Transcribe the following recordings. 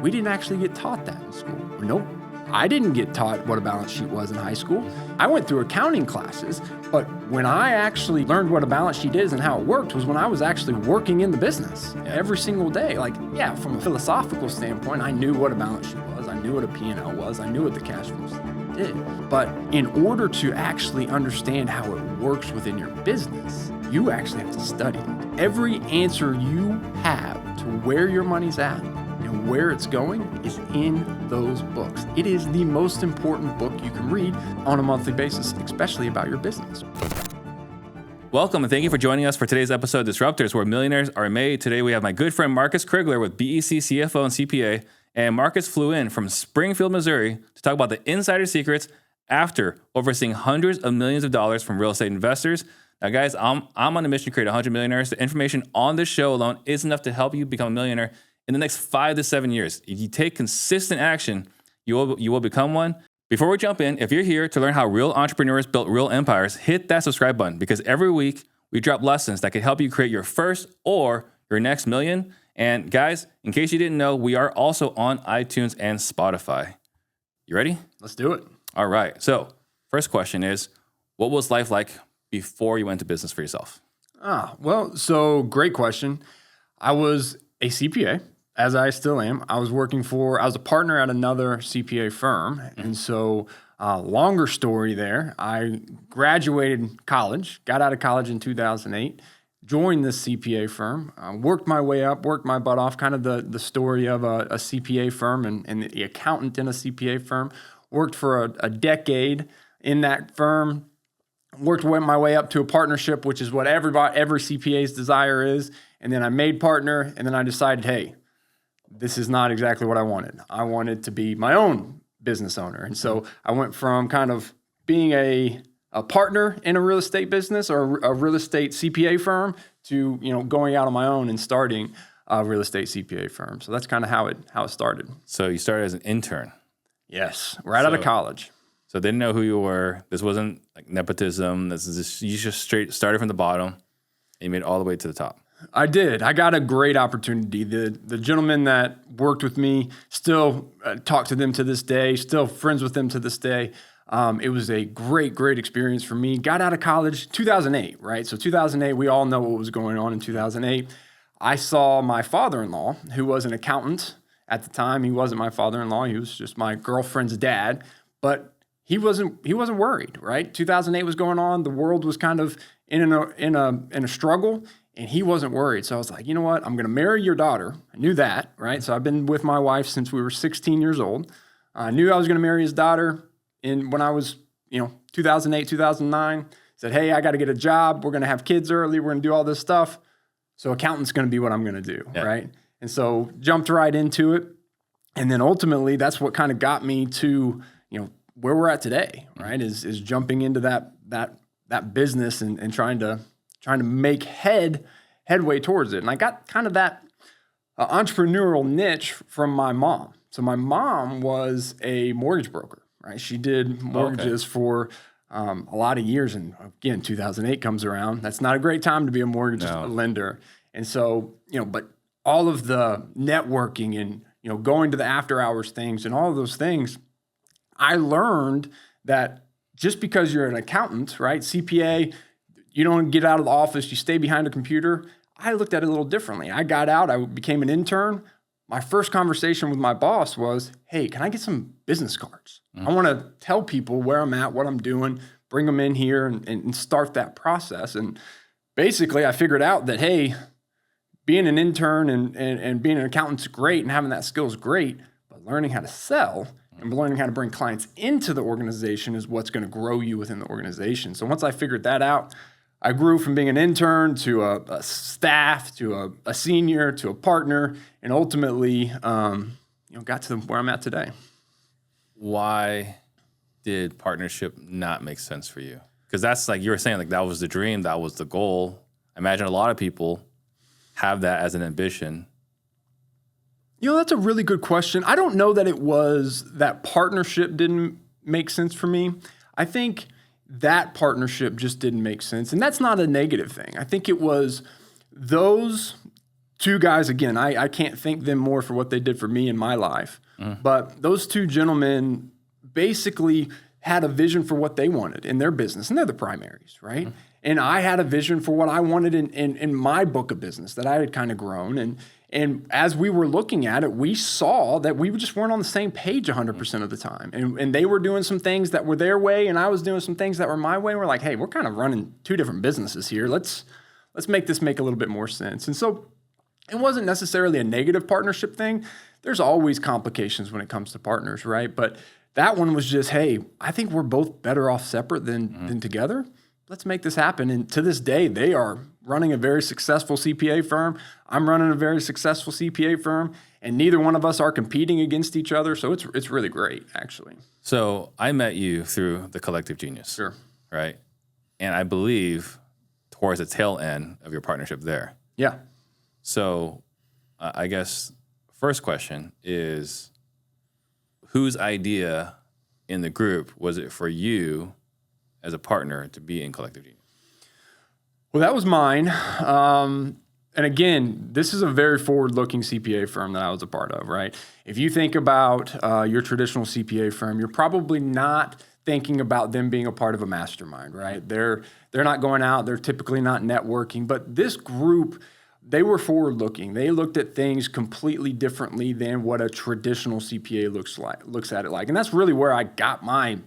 We didn't actually get taught that in school. Nope. I didn't get taught what a balance sheet was in high school. I went through accounting classes, but when I actually learned what a balance sheet is and how it worked was when I was actually working in the business every single day. From a philosophical standpoint, I knew what a balance sheet was. I knew what a P&L was. I knew what the cash flow statement did. But in order to actually understand how it works within your business, you actually have to study it. Every answer you have to where your money's at and where it's going is in those books. It is the most important book you can read on a monthly basis, especially about your business. Welcome and thank you for joining us for today's episode of Disruptors, where millionaires are made. Today we have my good friend Marcus Crigler with BEC CFO and CPA. And Marcus flew in from Springfield, Missouri to talk about the insider secrets after overseeing hundreds of millions of dollars from real estate investors. Now, guys, I'm on a mission to create 100 millionaires. The information on this show alone is enough to help you become a millionaire in the next 5 to 7 years. If you take consistent action, you will become one. Before we jump in, if you're here to learn how real entrepreneurs built real empires, hit that subscribe button because every week we drop lessons that can help you create your first or your next million. And guys, in case you didn't know, we are also on iTunes and Spotify. You ready? Let's do it. All right. So first question is, what was life like before you went into business for yourself? So great question. I was a CPA, as I still am. I was a partner at another CPA firm. And so longer story there, I graduated college, got out of college in 2008, joined this CPA firm, worked my way up, worked my butt off, kind of the story of a CPA firm and the accountant in a CPA firm. Worked for a decade in that firm, went my way up to a partnership, which is what every CPA's desire is. And then I made partner, and then I decided, hey, this is not exactly what I wanted. I wanted to be my own business owner. And so I went from kind of being a partner in a real estate business or a real estate CPA firm to, going out on my own and starting a real estate CPA firm. So that's kind of how it started. So you started as an intern. Yes, out of college. So they didn't know who you were. This wasn't like nepotism. You just straight started from the bottom and you made it all the way to the top. I did. I got a great opportunity. The gentleman that worked with me, still talk to them to this day, still friends with them to this day. It was a great experience for me. Got out of college 2008, right? So 2008, we all know what was going on in 2008. I saw my father-in-law, who was an accountant at the time. He wasn't my father-in-law. He was just my girlfriend's dad. But he wasn't worried, right? 2008 was going on. The world was kind of in a struggle. And he wasn't worried. So I was like, you know what? I'm going to marry your daughter. I knew that, right? So I've been with my wife since we were 16 years old. I knew I was going to marry his daughter when I was, 2008, 2009. Said, hey, I got to get a job. We're going to have kids early. We're going to do all this stuff. So accountant's going to be what I'm going to do, right? And so jumped right into it. And then ultimately, that's what kind of got me to, where we're at today, right? Is jumping into that business and trying to make headway towards it. And I got kind of that entrepreneurial niche from my mom. So my mom was a mortgage broker, right? She did mortgages for a lot of years. And again, 2008 comes around. That's not a great time to be a mortgage lender. And so, but all of the networking and, going to the after hours things and all of those things, I learned that just because you're an accountant, right? CPA, you don't get out of the office, you stay behind a computer. I looked at it a little differently. I got out, I became an intern. My first conversation with my boss was, hey, can I get some business cards? I want to tell people where I'm at, what I'm doing, bring them in here and start that process. And basically I figured out that, hey, being an intern and being an accountant's great and having that skill is great, but learning how to sell and learning how to bring clients into the organization is what's going to grow you within the organization. So once I figured that out, I grew from being an intern to a staff to a senior to a partner, and ultimately, got to where I'm at today. Why did partnership not make sense for you? Because that's like you were saying, like that was the dream, that was the goal. I imagine a lot of people have that as an ambition. That's a really good question. I don't know that it was that partnership didn't make sense for me. I think that partnership just didn't make sense. And that's not a negative thing. I think it was those two guys, again, I can't thank them more for what they did for me in my life. But those two gentlemen basically had a vision for what they wanted in their business, and they're the primaries, right? And I had a vision for what I wanted in my book of business that I had kind of grown. And as we were looking at it, we saw that we just weren't on the same page 100% of the time. And they were doing some things that were their way, and I was doing some things that were my way. And we're like, hey, we're kind of running two different businesses here. Let's make this make a little bit more sense. And so it wasn't necessarily a negative partnership thing. There's always complications when it comes to partners, right? But that one was just, hey, I think we're both better off separate than together. Let's make this happen. And to this day, they are running a very successful CPA firm. I'm running a very successful CPA firm, and neither one of us are competing against each other. So it's really great, actually. So I met you through the Collective Genius. Sure. Right? And I believe towards the tail end of your partnership there. Yeah. So I guess first question is, whose idea in the group was it for you as a partner to be in Collective Genius? Well, that was mine. And again, this is a very forward-looking CPA firm that I was a part of, right? If you think about your traditional CPA firm, you're probably not thinking about them being a part of a mastermind, right? They're not going out. They're typically not networking. But this group, they were forward-looking. They looked at things completely differently than what a traditional CPA looks at it like. And that's really where I got my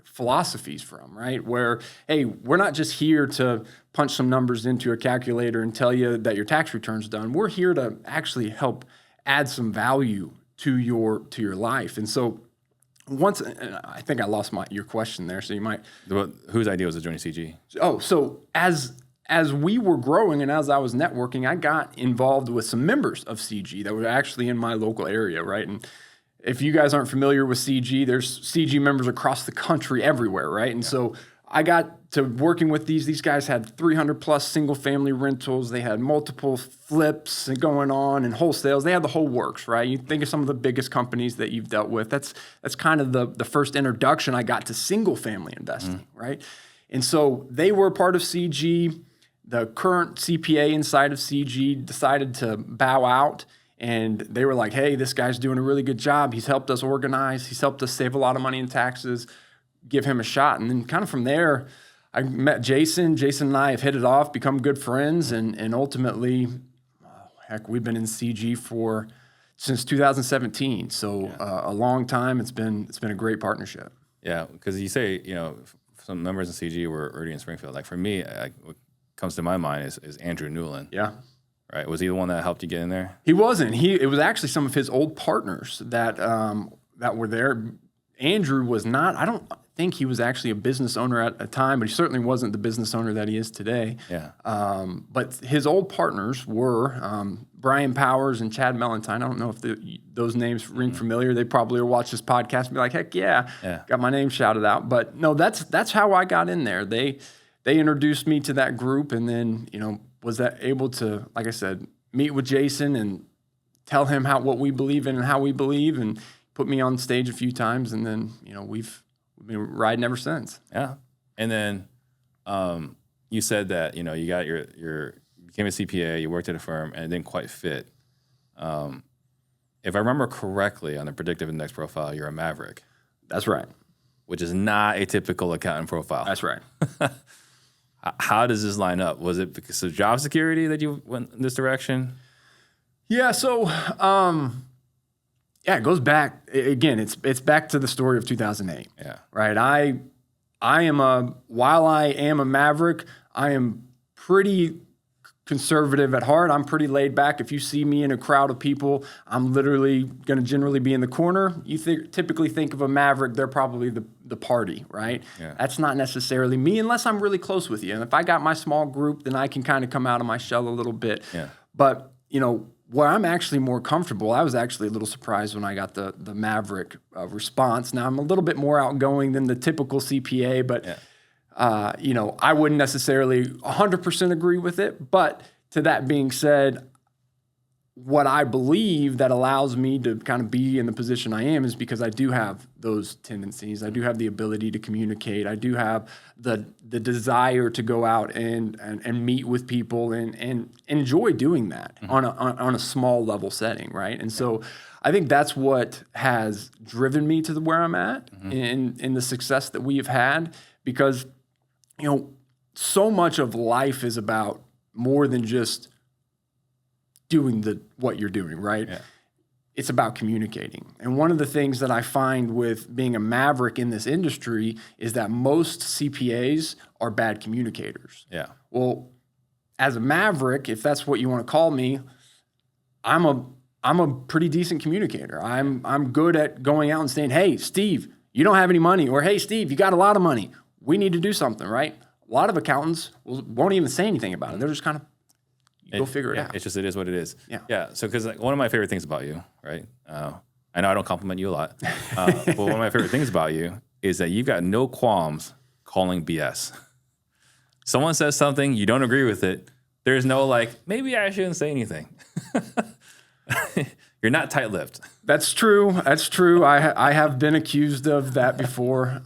philosophies from, right? Where, hey, we're not just here to punch some numbers into a calculator and tell you that your tax return's done. We're here to actually help add some value to your life. And so I think I lost your question there, so you might. Whose idea was to join CG? Oh, so as we were growing and as I was networking, I got involved with some members of CG that were actually in my local area, right? And if you guys aren't familiar with CG, there's CG members across the country everywhere, right? And so I got to working with these guys had 300 plus single family rentals. They had multiple flips going on and wholesales. They had the whole works, right? You think of some of the biggest companies that you've dealt with. That's kind of the first introduction I got to single family investing, right? And so they were part of CG. The current CPA inside of CG decided to bow out, and they were like, hey, this guy's doing a really good job. He's helped us organize. He's helped us save a lot of money in taxes. Give him a shot. And then kind of from there, I met Jason. Jason and I have hit it off, become good friends, and ultimately, we've been in CG since 2017. So a long time. It's been a great partnership. Yeah, because you say, some members in CG were already in Springfield. Like for me, what comes to my mind is Andrew Newland. Yeah. Right. Was he the one that helped you get in there? He wasn't. It was actually some of his old partners that were there. Andrew was not. I don't think he was actually a business owner at a time, but he certainly wasn't the business owner that he is today. Yeah. But his old partners were Brian Powers and Chad Mellentine. I don't know if those names ring familiar. They probably will watch this podcast and be like, heck yeah, got my name shouted out. But no, that's how I got in there. They introduced me to that group, and then was that able to, like I said, meet with Jason and tell him what we believe in and how we believe, and put me on stage a few times, and then we've been riding ever since. Yeah, and then you said that you got you became a CPA, you worked at a firm, and it didn't quite fit. If I remember correctly, on the predictive index profile, you're a maverick. That's right. Which is not a typical accountant profile. That's right. How does this line up? Was it because of job security that you went in this direction? Yeah, so it goes back again. It's back to the story of 2008. Yeah, right. While I am a maverick, I am pretty conservative at heart. I'm pretty laid back. If you see me in a crowd of people, I'm literally going to generally be in the corner. You typically think of a maverick, they're probably the party, right? Yeah. That's not necessarily me unless I'm really close with you. And if I got my small group, then I can kind of come out of my shell a little bit. Yeah. But, where I'm actually more comfortable, I was actually a little surprised when I got the maverick response. Now, I'm a little bit more outgoing than the typical CPA, but I wouldn't necessarily 100% agree with it. But to that being said, what I believe that allows me to kind of be in the position I am is because I do have those tendencies. I do have the ability to communicate. I do have the desire to go out and meet with people and enjoy doing that on a small level setting, right? And so I think that's what has driven me to where I'm at in the success that we have had, because, so much of life is about more than just doing what you're doing, right? Yeah. It's about communicating. And one of the things that I find with being a maverick in this industry is that most CPAs are bad communicators. Yeah. Well, as a maverick, if that's what you want to call me, I'm a pretty decent communicator. I'm good at going out and saying, "Hey, Steve, you don't have any money," or "Hey, Steve, you got a lot of money. We need to do something," right? A lot of accountants won't even say anything about it. They're just kind of go figure it out. It is what it is. Yeah. So, because one of my favorite things about you, right? I know I don't compliment you a lot, but one of my favorite things about you is that you've got no qualms calling BS. Someone says something, you don't agree with it. There's no maybe I shouldn't say anything. You're not tight-lipped. That's true. I have been accused of that before.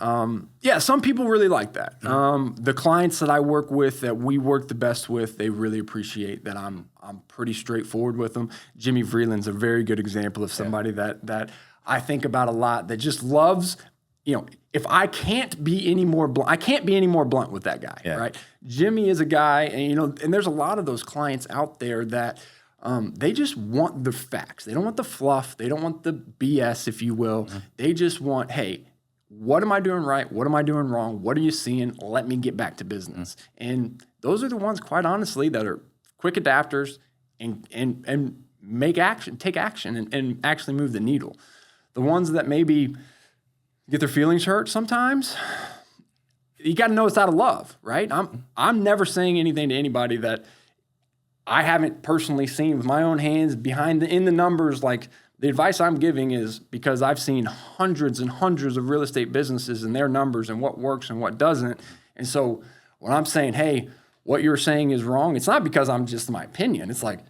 Some people really like that. The clients that I work with, that we work the best with, they really appreciate that I'm pretty straightforward with them. Jimmy Vreeland's a very good example of somebody that I think about a lot, that just loves, if I can't be any more blunt, I can't be any more blunt with that guy, right? Jimmy is a guy, and there's a lot of those clients out there that they just want the facts. They don't want the fluff. They don't want the BS, if you will. They just want, hey, what am I doing right? What am I doing wrong? What are you seeing? Let me get back to business. And those are the ones, quite honestly, that are quick adapters and take action and actually move the needle. The ones that maybe get their feelings hurt sometimes, you got to know it's out of love, right? I'm never saying anything to anybody that I haven't personally seen with my own hands in the numbers. Like, the advice I'm giving is because I've seen hundreds and hundreds of real estate businesses and their numbers and what works and what doesn't. And so when I'm saying, hey, what you're saying is wrong, it's not because I'm just my opinion. It's like,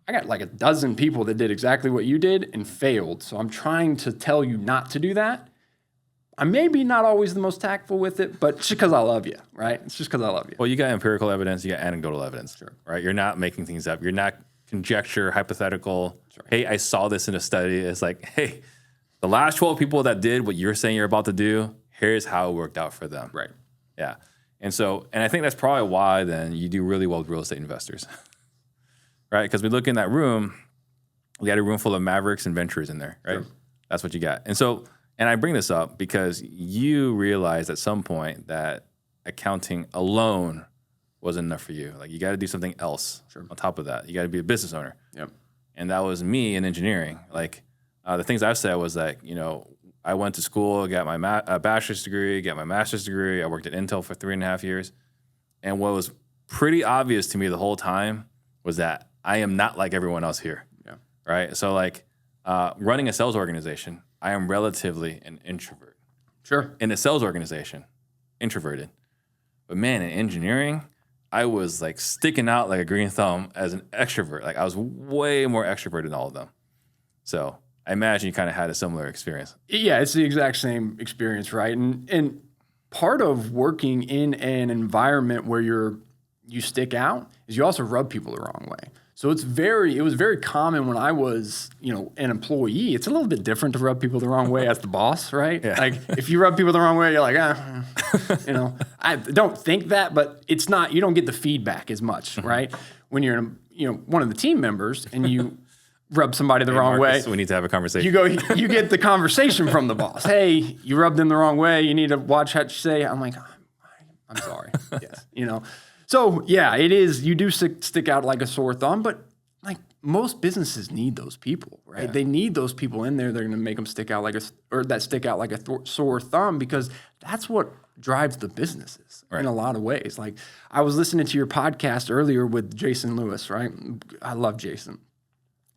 I got like a dozen people that did exactly what you did and failed. So I'm trying to tell you not to do that. I may be not always the most tactful with it, but it's just because I love you, right? It's just because I love you. Well, you got empirical evidence, you got anecdotal evidence, right? You're not making things up. You're not conjecture, hypothetical. Right. Hey, I saw this in a study. It's like, hey, the last 12 people that did what you're saying you're about to do, here's how it worked out for them. Right. Yeah. And I think that's probably why then you do really well with real estate investors, right? Because we look in that room, we got a room full of mavericks and venturers in there, right? Sure. That's what you got. And I bring this up because you realized at some point that accounting alone wasn't enough for you. Like, you got to do something else on top of that. You got to be a business owner. Yep. And that was me in engineering. Like, the things I've said was like, I went to school, got my bachelor's degree, got my master's degree. I worked at Intel for 3.5 years. And what was pretty obvious to me the whole time was that I am not like everyone else here. Yeah. Right. So running a sales organization, I am relatively an introvert. Sure. In a sales organization, introverted. But man, in engineering, I was like sticking out like a green thumb as an extrovert. Like, I was way more extroverted than all of them. So I imagine you kind of had a similar experience. Yeah, it's the exact same experience, right? And part of working in an environment where you stick out is you also rub people the wrong way. So it was very common when I was, an employee. It's a little bit different to rub people the wrong way as the boss, right? Yeah. Like, if you rub people the wrong way, you're like, I don't think that, but it's not, you don't get the feedback as much, right? When you're, one of the team members and you rub somebody the wrong Marcus, way. We need to have a conversation. You get the conversation from the boss. Hey, you rubbed them the wrong way. You need to watch what you say. I'm like, I'm sorry. Yes. So yeah, it is. You do stick out like a sore thumb, but like, most businesses need those people, right? Yeah. They need those people in there. They're going to make them stick out like a sore thumb, because that's what drives the businesses in a lot of ways. Like, I was listening to your podcast earlier with Jason Lewis, right? I love Jason.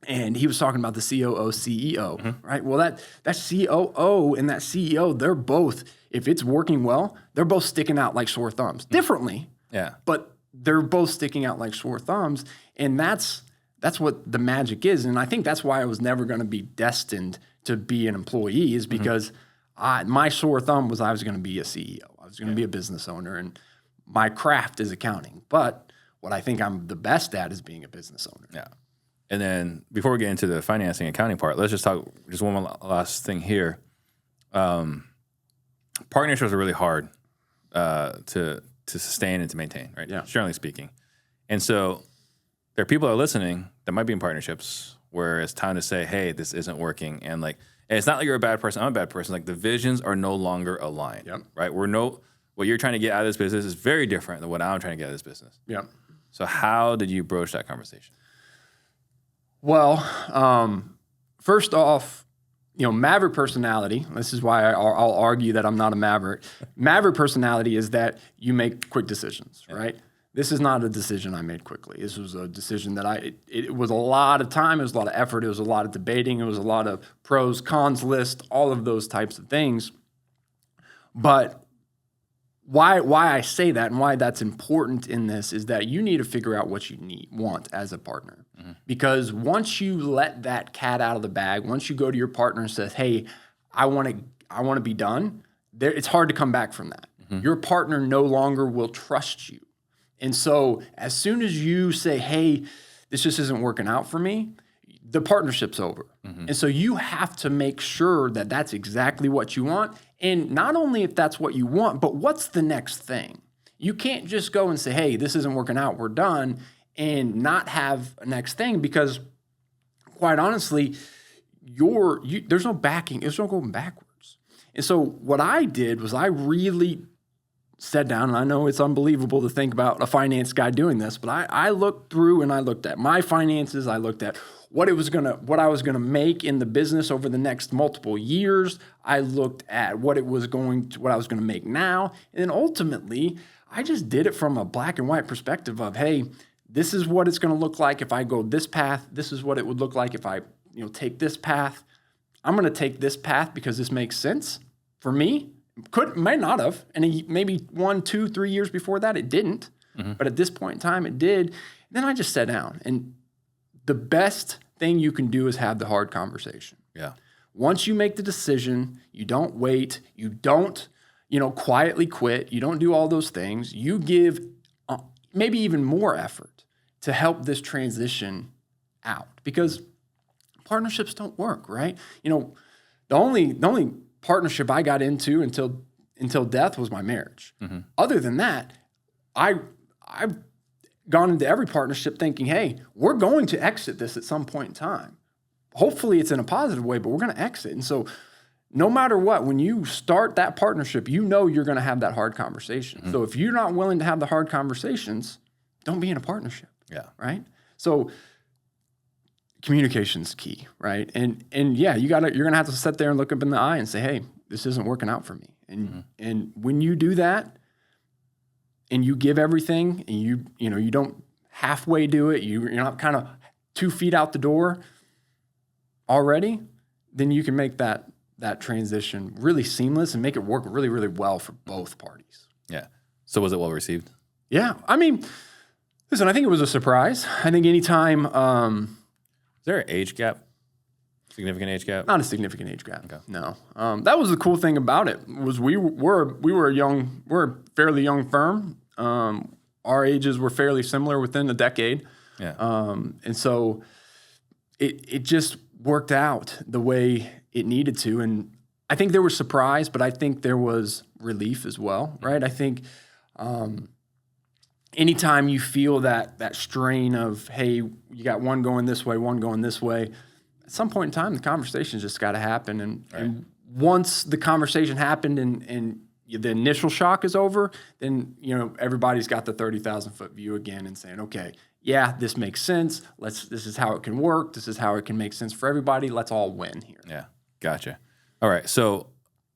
And he was talking about the COO, CEO, right? Well, that COO and that CEO, they're both, if it's working well, they're both sticking out like sore thumbs. Differently. Yeah. But they're both sticking out like sore thumbs. And that's that's what the magic is. And I think that's why I was never going to be destined to be an employee, is because my sore thumb was I was going to be a CEO. I was going to be a business owner, and my craft is accounting. But what I think I'm the best at is being a business owner. Yeah. And then before we get into the financing accounting part, let's just talk just one last thing here. Partnerships are really hard to sustain and to maintain, right? Yeah. Generally speaking. And so there are people that are listening that might be in partnerships where it's time to say, hey, this isn't working. And like, and it's not like you're a bad person, I'm a bad person. Like the visions are no longer aligned, right? What you're trying to get out of this business is very different than what I'm trying to get out of this business. Yeah. So how did you broach that conversation? Well, first off, maverick personality, this is why I'll argue that I'm not a maverick. Maverick personality is that you make quick decisions, right? This is not a decision I made quickly. This was a decision that it was a lot of time, it was a lot of effort, it was a lot of debating, it was a lot of pros, cons list, all of those types of things. But why I say that and why that's important in this is that you need to figure out what you want as a partner. Mm-hmm. Because once you let that cat out of the bag, once you go to your partner and says, hey, I want to be done, it's hard to come back from that. Mm-hmm. Your partner no longer will trust you. And so as soon as you say, hey, this just isn't working out for me, the partnership's over. Mm-hmm. And so you have to make sure that that's exactly what you want. And not only if that's what you want, but what's the next thing? You can't just go and say, hey, this isn't working out, we're done, and not have a next thing, because quite honestly, there's no backing, there's no going backwards. And so what I did was I really sat down, and I know it's unbelievable to think about a finance guy doing this, but I looked through and I looked at my finances, I looked at what I was gonna make in the business over the next multiple years. I looked at what I was gonna make now, and then ultimately, I just did it from a black and white perspective of, hey, this is what it's gonna look like if I go this path. This is what it would look like if I, take this path. I'm gonna take this path because this makes sense for me. Might not have, and maybe 1, 2, 3 years before that it didn't, but at this point in time it did. And then I just sat down, and the best thing you can do is have the hard conversation. Yeah. Once you make the decision, you don't wait, you don't, quietly quit, you don't do all those things. You give maybe even more effort to help this transition out, because partnerships don't work, right? The only partnership I got into until death was my marriage. Mm-hmm. Other than that, I've gone into every partnership thinking, hey, we're going to exit this at some point in time. Hopefully it's in a positive way, but we're going to exit. And so no matter what, when you start that partnership, you're going to have that hard conversation. Mm-hmm. So if you're not willing to have the hard conversations, don't be in a partnership. Yeah. Right? So communication's key, right? And yeah, you're going to have to sit there and look up in the eye and say, hey, this isn't working out for me. And when you do that, and you give everything, and you don't halfway do it, you're not kind of 2 feet out the door already, then you can make that transition really seamless and make it work really, really well for both parties. Yeah. So was it well received? Yeah. I mean, listen, I think it was a surprise. I think anytime... Is there an age gap? Significant age gap? Not a significant age gap. Okay. No. That was the cool thing about it, was we're a fairly young firm. Our ages were fairly similar within a decade. Yeah. And so it just worked out the way it needed to. And I think there was surprise, but I think there was relief as well, right? I think anytime you feel that strain of, hey, you got one going this way, one going this way, at some point in time, the conversation's just got to happen. And once the conversation happened and the initial shock is over, then, everybody's got the 30,000-foot view again and saying, okay, yeah, this makes sense. This is how it can work. This is how it can make sense for everybody. Let's all win here. Yeah. Gotcha. All right. So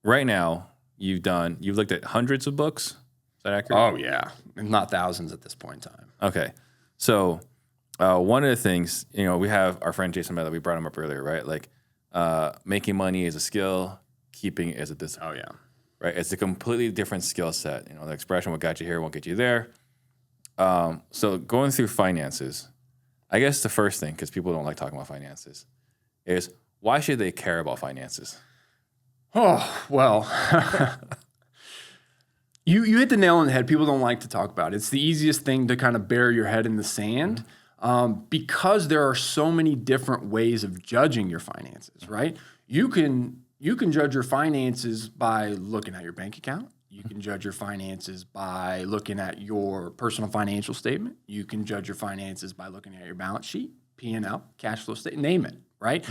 right now you've looked at hundreds of books. Is that accurate? Oh yeah. Not thousands at this point in time. Okay. So, one of the things, we have our friend Jason Miller, we brought him up earlier, right? Like, making money is a skill, keeping it is a discipline. Oh, yeah. Right? It's a completely different skill set. The expression, what got you here won't get you there. So going through finances, I guess the first thing, because people don't like talking about finances, is why should they care about finances? Oh, well, you hit the nail on the head. People don't like to talk about it. It's the easiest thing to kind of bury your head in the sand because there are so many different ways of judging your finances, right? You can judge your finances by looking at your bank account. You can judge your finances by looking at your personal financial statement. You can judge your finances by looking at your balance sheet, P&L, cash flow statement, name it, right?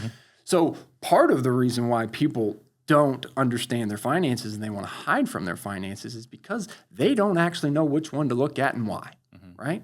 So part of the reason why people don't understand their finances and they want to hide from their finances is because they don't actually know which one to look at and why, right?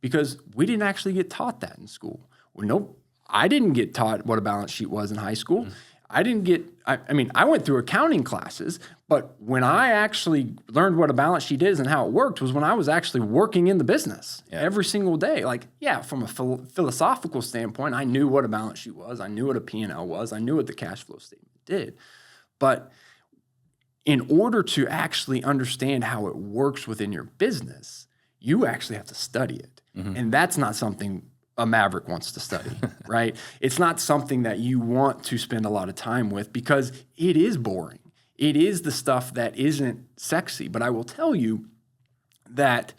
Because we didn't actually get taught that in school. Well, nope, I didn't get taught what a balance sheet was in high school. I went through accounting classes, but when I actually learned what a balance sheet is and how it worked was when I was actually working in the business every single day. Like, yeah, from a philosophical standpoint, I knew what a balance sheet was. I knew what a P&L was. I knew what the cash flow statement did. But in order to actually understand how it works within your business, you actually have to study it. And that's not something a maverick wants to study, right? It's not something that you want to spend a lot of time with because it is boring. It is the stuff that isn't sexy. But I will tell you that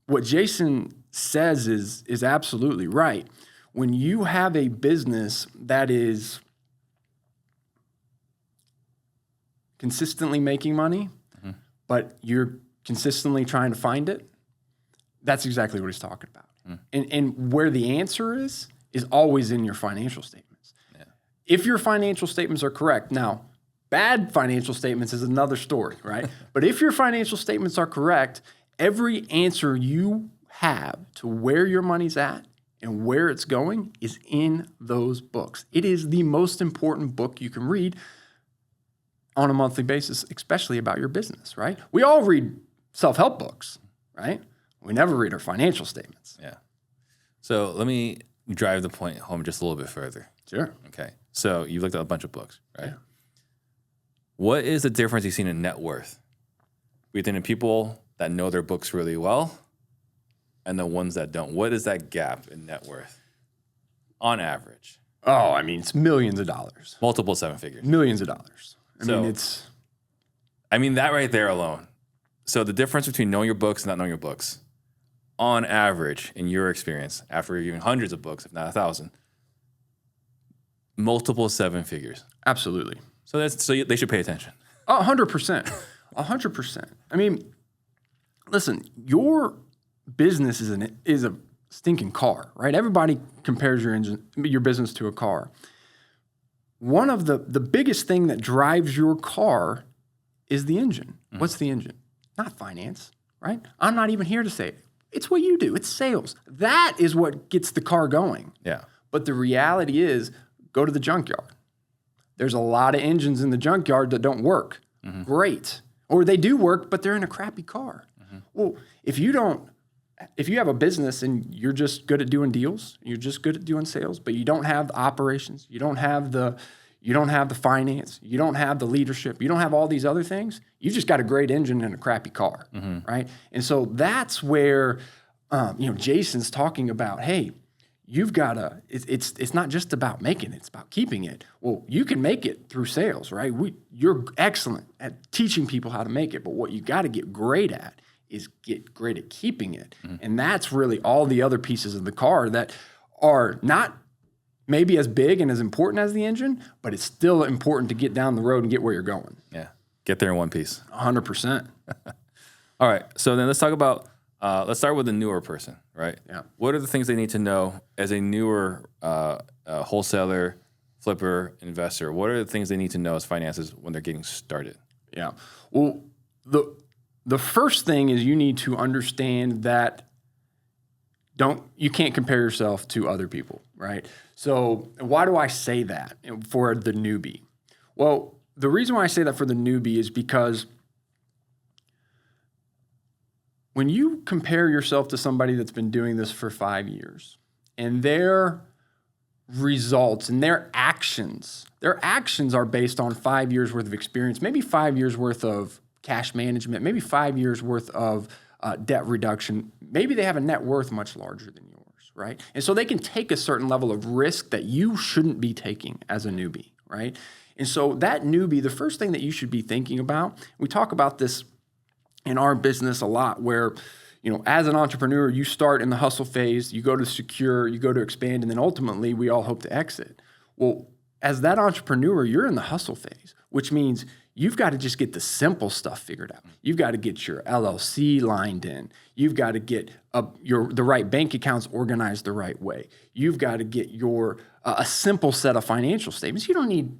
what Jason says is absolutely right. When you have a business that is consistently making money, but you're consistently trying to find it, that's exactly what he's talking about. And where the answer is always in your financial statements. Yeah. If your financial statements are correct, now, bad financial statements is another story, right? But if your financial statements are correct, every answer you have to where your money's at and where it's going is in those books. It is the most important book you can read on a monthly basis, especially about your business, right? We all read self-help books, right? We never read our financial statements. Yeah. So let me drive the point home just a little bit further. Sure. Okay. So you looked at a bunch of books, right? Yeah. What is the difference you've seen in net worth between the people that know their books really well and the ones that don't? What is that gap in net worth on average? Oh, I mean, it's millions of dollars. Multiple seven figures. Millions of dollars. I mean, that right there alone. So the difference between knowing your books and not knowing your books, on average, in your experience, after reviewing hundreds of books, if not 1,000, multiple seven figures. Absolutely. So they should pay attention. 100%. 100%. I mean, listen, your business is a stinking car, right? Everybody compares your business to a car. One of the biggest thing that drives your car is the engine. What's the engine? Not finance, right? I'm not even here to say it. It's what you do. It's sales. That is what gets the car going. Yeah. But the reality is, go to the junkyard. There's a lot of engines in the junkyard that don't work. Great. Or they do work, but they're in a crappy car. Well, if you have a business and you're just good at doing deals, you're just good at doing sales, but you don't have the operations, you don't have the finance, you don't have the leadership, you don't have all these other things, you've just got a great engine and a crappy car, right? And so that's where, Jason's talking about, hey, you've got to, it's not just about making it, it's about keeping it. Well, you can make it through sales, right? You're excellent at teaching people how to make it, but what you got to get great at is get great at keeping it. And that's really all the other pieces of the car that are not maybe as big and as important as the engine, but it's still important to get down the road and get where you're going. Yeah. Get there in one piece. 100%. All right. So then let's talk about, let's start with the newer person, right? Yeah. What are the things they need to know as a newer wholesaler, flipper, investor? What are the things they need to know as finances when they're getting started? Yeah. Well, the first thing is you need to understand that you can't compare yourself to other people, right? So why do I say that for the newbie? Well, the reason why I say that for the newbie is because when you compare yourself to somebody that's been doing this for 5 years and their results and their actions are based on 5 years worth of experience, maybe 5 years worth of cash management, maybe 5 years worth of debt reduction. Maybe they have a net worth much larger than yours, right? And so they can take a certain level of risk that you shouldn't be taking as a newbie, right? And so that newbie, the first thing that you should be thinking about, we talk about this in our business a lot where, as an entrepreneur, you start in the hustle phase, you go to secure, you go to expand, and then ultimately we all hope to exit. Well, as that entrepreneur, you're in the hustle phase, which means you've got to just get the simple stuff figured out. You've got to get your LLC lined in. You've got to get the right bank accounts organized the right way. You've got to get a simple set of financial statements. You don't need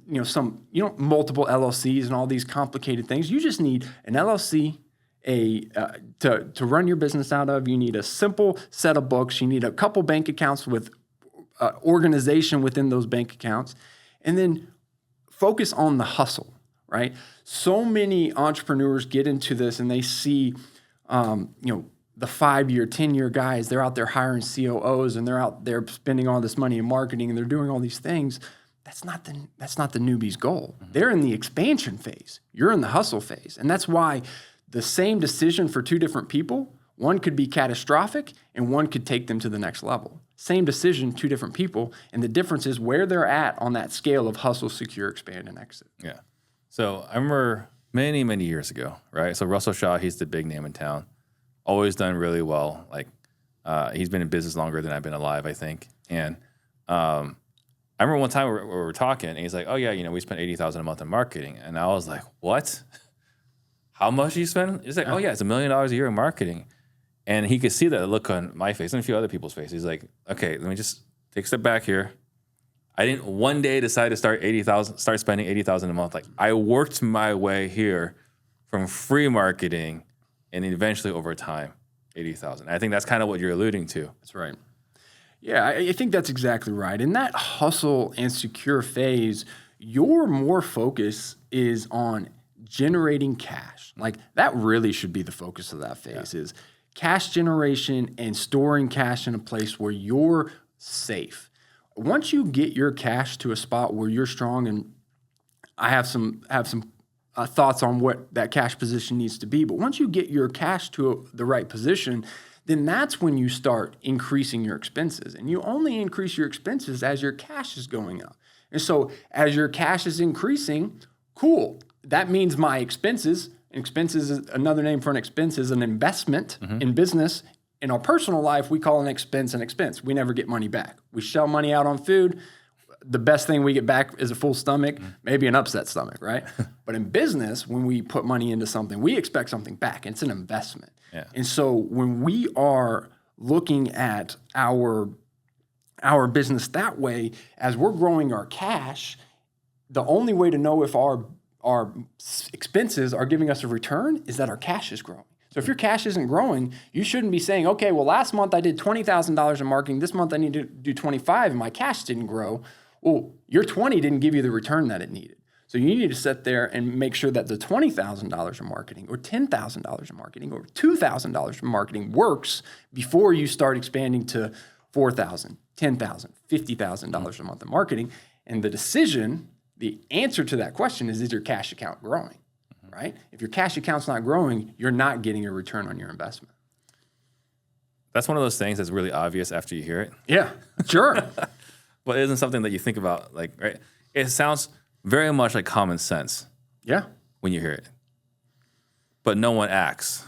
multiple LLCs and all these complicated things. You just need an LLC to run your business out of. You need a simple set of books. You need a couple bank accounts with organization within those bank accounts, and then focus on the hustle. Right? So many entrepreneurs get into this and they see, the 5-year, 10-year guys, they're out there hiring COOs and they're out there spending all this money in marketing and they're doing all these things. That's not the newbie's goal. Mm-hmm. They're in the expansion phase. You're in the hustle phase. And that's why the same decision for two different people, one could be catastrophic and one could take them to the next level. Same decision, two different people. And the difference is where they're at on that scale of hustle, secure, expand, and exit. Yeah. So I remember many, many years ago, right? So Russell Shaw, he's the big name in town. Always done really well. Like he's been in business longer than I've been alive, I think. And I remember one time we were talking, and he's like, "Oh yeah, we spent $80,000 a month in marketing." And I was like, "What? How much do you spend?" He's like, "Oh yeah, it's $1 million a year in marketing." And he could see that look on my face and a few other people's faces. He's like, "Okay, let me just take a step back here. I didn't one day decide to start spending $80,000 a month. Like I worked my way here from free marketing, and then eventually over time, $80,000. I think that's kind of what you're alluding to. That's right. Yeah, I think that's exactly right. In that hustle and secure phase, your more focus is on generating cash. Like that really should be the focus of that phase is cash generation and storing cash in a place where you're safe. Once you get your cash to a spot where you're strong, and I have some thoughts on what that cash position needs to be, but once you get your cash to the right position, then that's when you start increasing your expenses. And you only increase your expenses as your cash is going up. And so as your cash is increasing, cool. That means my expenses is another name for an expense is an investment in business. In our personal life, we call an expense an expense. We never get money back. We shell money out on food. The best thing we get back is a full stomach, maybe an upset stomach, right? But in business, when we put money into something, we expect something back. It's an investment. Yeah. And so when we are looking at our business that way, as we're growing our cash, the only way to know if our expenses are giving us a return is that our cash is growing. So if your cash isn't growing, you shouldn't be saying, okay, well, last month I did $20,000 in marketing. This month I need to do 25 and my cash didn't grow. Well, your 20 didn't give you the return that it needed. So you need to sit there and make sure that the $20,000 in marketing or $10,000 in marketing or $2,000 in marketing works before you start expanding to $4,000, $10,000, $50,000 a month in marketing. And the answer to that question is your cash account growing? Right? If your cash account's not growing, you're not getting a return on your investment. That's one of those things that's really obvious after you hear it. Yeah, sure. But it isn't something that you think about, like, right? It sounds very much like common sense. Yeah. When you hear it. But no one acts.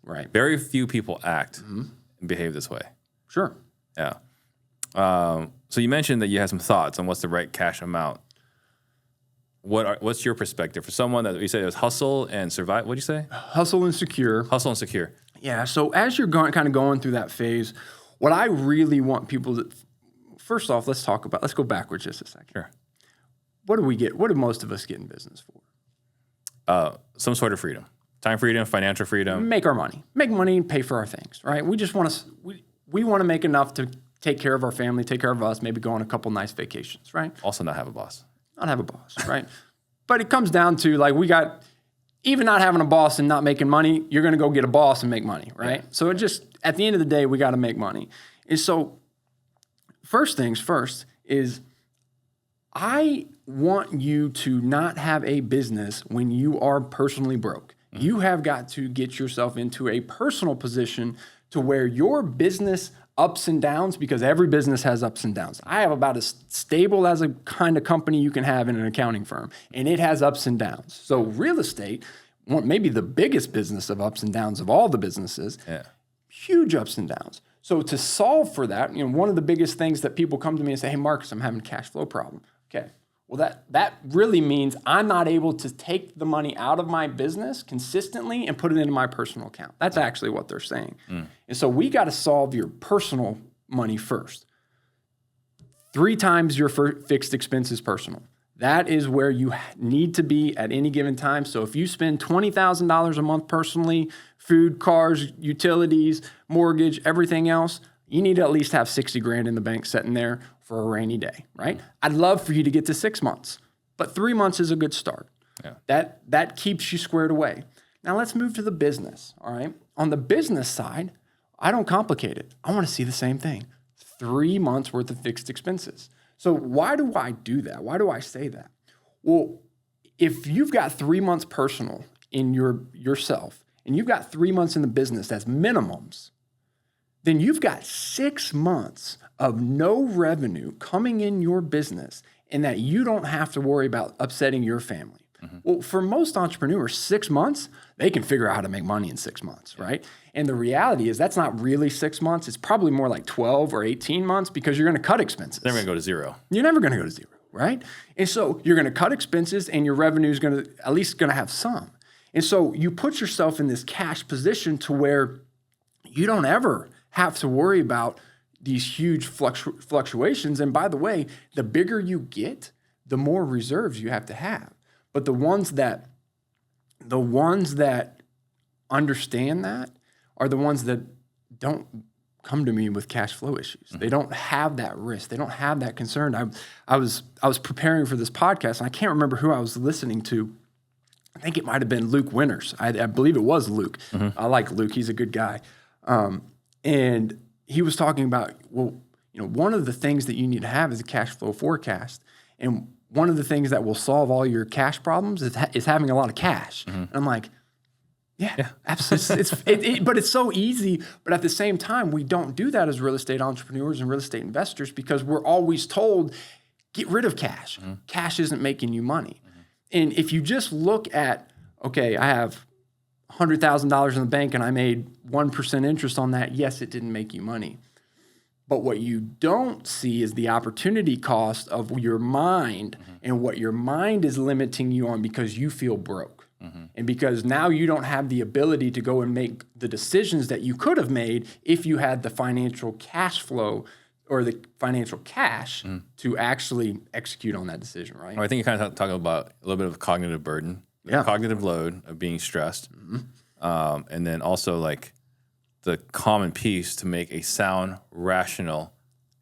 Right. Very few people act and behave this way. Sure. Yeah. So you mentioned that you had some thoughts on what's the right cash amount. What's your perspective for someone that you said it was hustle and survive? What'd you say? Hustle and secure. Hustle and secure. Yeah. So as you're kind of going through that phase, what I really want people to, first off, let's go backwards just a second. Sure. What do we get? What do most of us get in business for? Some sort of freedom, time freedom, financial freedom. Make money, and pay for our things, right? We just want to, we want to make enough to take care of our family, take care of us, maybe go on a couple nice vacations, right? Also not have a boss. Not have a boss, right? But it comes down to even not having a boss and not making money, you're going to go get a boss and make money, right? Yeah. So at the end of the day, we got to make money. And so first things first is I want you to not have a business when you are personally broke. You have got to get yourself into a personal position to where your business ups and downs because every business has ups and downs. I have about as stable as a kind of company you can have in an accounting firm, and it has ups and downs. So real estate, maybe the biggest business of ups and downs of all the businesses, huge ups and downs. So to solve for that, one of the biggest things that people come to me and say, hey, Marcus, I'm having a cash flow problem. Okay. Well, that really means I'm not able to take the money out of my business consistently and put it into my personal account. That's actually what they're saying. And so we got to solve your personal money first. 3 times your fixed expense is personal. That is where you need to be at any given time. So if you spend $20,000 a month personally, food, cars, utilities, mortgage, everything else, you need to at least have 60 grand in the bank sitting there for a rainy day, right? I'd love for you to get to 6 months, but 3 months is a good start. That keeps you squared away. Now let's move to the business, all right? On the business side, I don't complicate it. I want to see the same thing. 3 months worth of fixed expenses. So why do I do that? Why do I say that? Well, if you've got 3 months personal in yourself and you've got 3 months in the business as minimums, then you've got 6 months of no revenue coming in your business and that you don't have to worry about upsetting your family. Well, for most entrepreneurs, 6 months, they can figure out how to make money in 6 months, right? And the reality is that's not really 6 months. It's probably more like 12 or 18 months because you're going to cut expenses. Never going to go to zero. You're never going to go to zero, right? And so you're going to cut expenses and your revenue is going to at least going to have some. And so you put yourself in this cash position to where you don't ever have to worry about these huge fluctuations. And by the way, the bigger you get, the more reserves you have to have. But the ones that understand that are the ones that don't come to me with cash flow issues. They don't have that risk. They don't have that concern. I was preparing for this podcast, and I can't remember who I was listening to. I think it might have been Luke Winters. I believe it was Luke. I like Luke. He's a good guy. And he was talking about, one of the things that you need to have is a cash flow forecast. And one of the things that will solve all your cash problems is having a lot of cash. And I'm like, yeah, absolutely. But it's so easy. But at the same time, we don't do that as real estate entrepreneurs and real estate investors because we're always told, get rid of cash. Cash isn't making you money. And if you just look at, okay, I have $100,000 in the bank and I made 1% interest on that, yes, it didn't make you money. But what you don't see is the opportunity cost of your mind and what your mind is limiting you on because you feel broke. And because now you don't have the ability to go and make the decisions that you could have made if you had the financial cash flow or the financial cash to actually execute on that decision, right? Well, I think you're kind of talking about a little bit of cognitive burden, cognitive load of being stressed, and then also like the common piece to make a sound, rational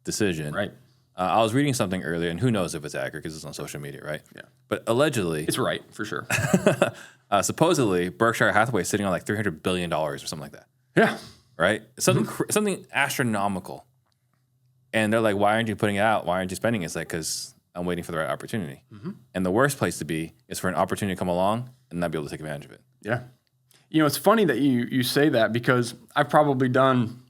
decision. Right. I was reading something earlier, and who knows if it's accurate because it's on social media, right? Yeah. But allegedly, it's right for sure. Supposedly, Berkshire Hathaway is sitting on like $300 billion or something like that. Yeah. Right. Something astronomical. And they're like, why aren't you putting it out? Why aren't you spending it? It's like, because I'm waiting for the right opportunity. And the worst place to be is for an opportunity to come along and not be able to take advantage of it. Yeah. It's funny that you say that because I've probably done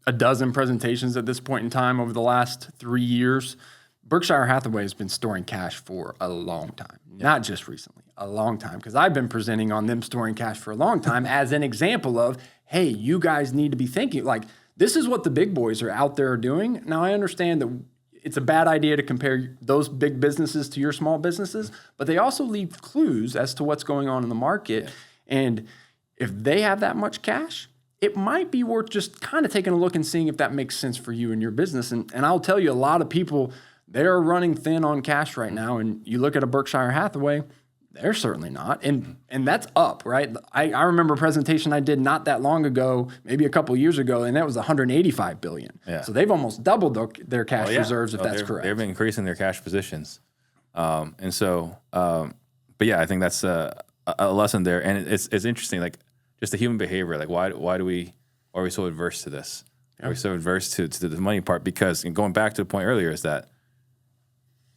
a dozen presentations at this point in time over the last 3 years. Berkshire Hathaway has been storing cash for a long time, not just recently, a long time, because I've been presenting on them storing cash for a long time as an example of, hey, you guys need to be thinking, like, this is what the big boys are out there doing. Now, I understand that it's a bad idea to compare those big businesses to your small businesses, but they also leave clues as to what's going on in the market. And if they have that much cash, it might be worth just kind of taking a look and seeing if that makes sense for you and your business. And I'll tell you, a lot of people, they're running thin on cash right now. And you look at a Berkshire Hathaway, they're certainly not. And that's up, right? I remember a presentation I did not that long ago, maybe a couple of years ago, and that was $185 billion. Yeah. So they've almost doubled their cash reserves, if that's correct. They've been increasing their cash positions. But yeah, I think that's a lesson there. And it's interesting, like just the human behavior. Like why are we so adverse to this? Are we so adverse to the money part? Because, and going back to the point earlier, is that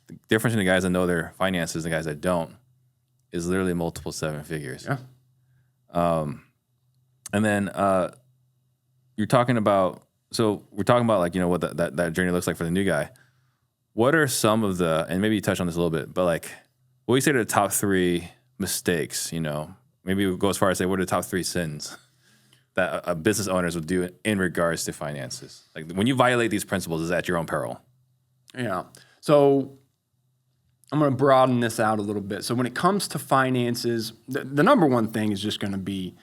the difference in the guys that know their finances and the guys that don't is literally multiple 7 figures. Yeah. And then you're talking about So we're talking about like, what that journey looks like for the new guy. What are some of and maybe you touched on this a little bit, but like, what do you say to the top 3 mistakes, maybe we'll go as far as say, what are the top 3 sins that a business owners would do in regards to finances? Like when you violate these principles, is at your own peril? Yeah. So I'm going to broaden this out a little bit. So when it comes to finances, the number one thing is just going to be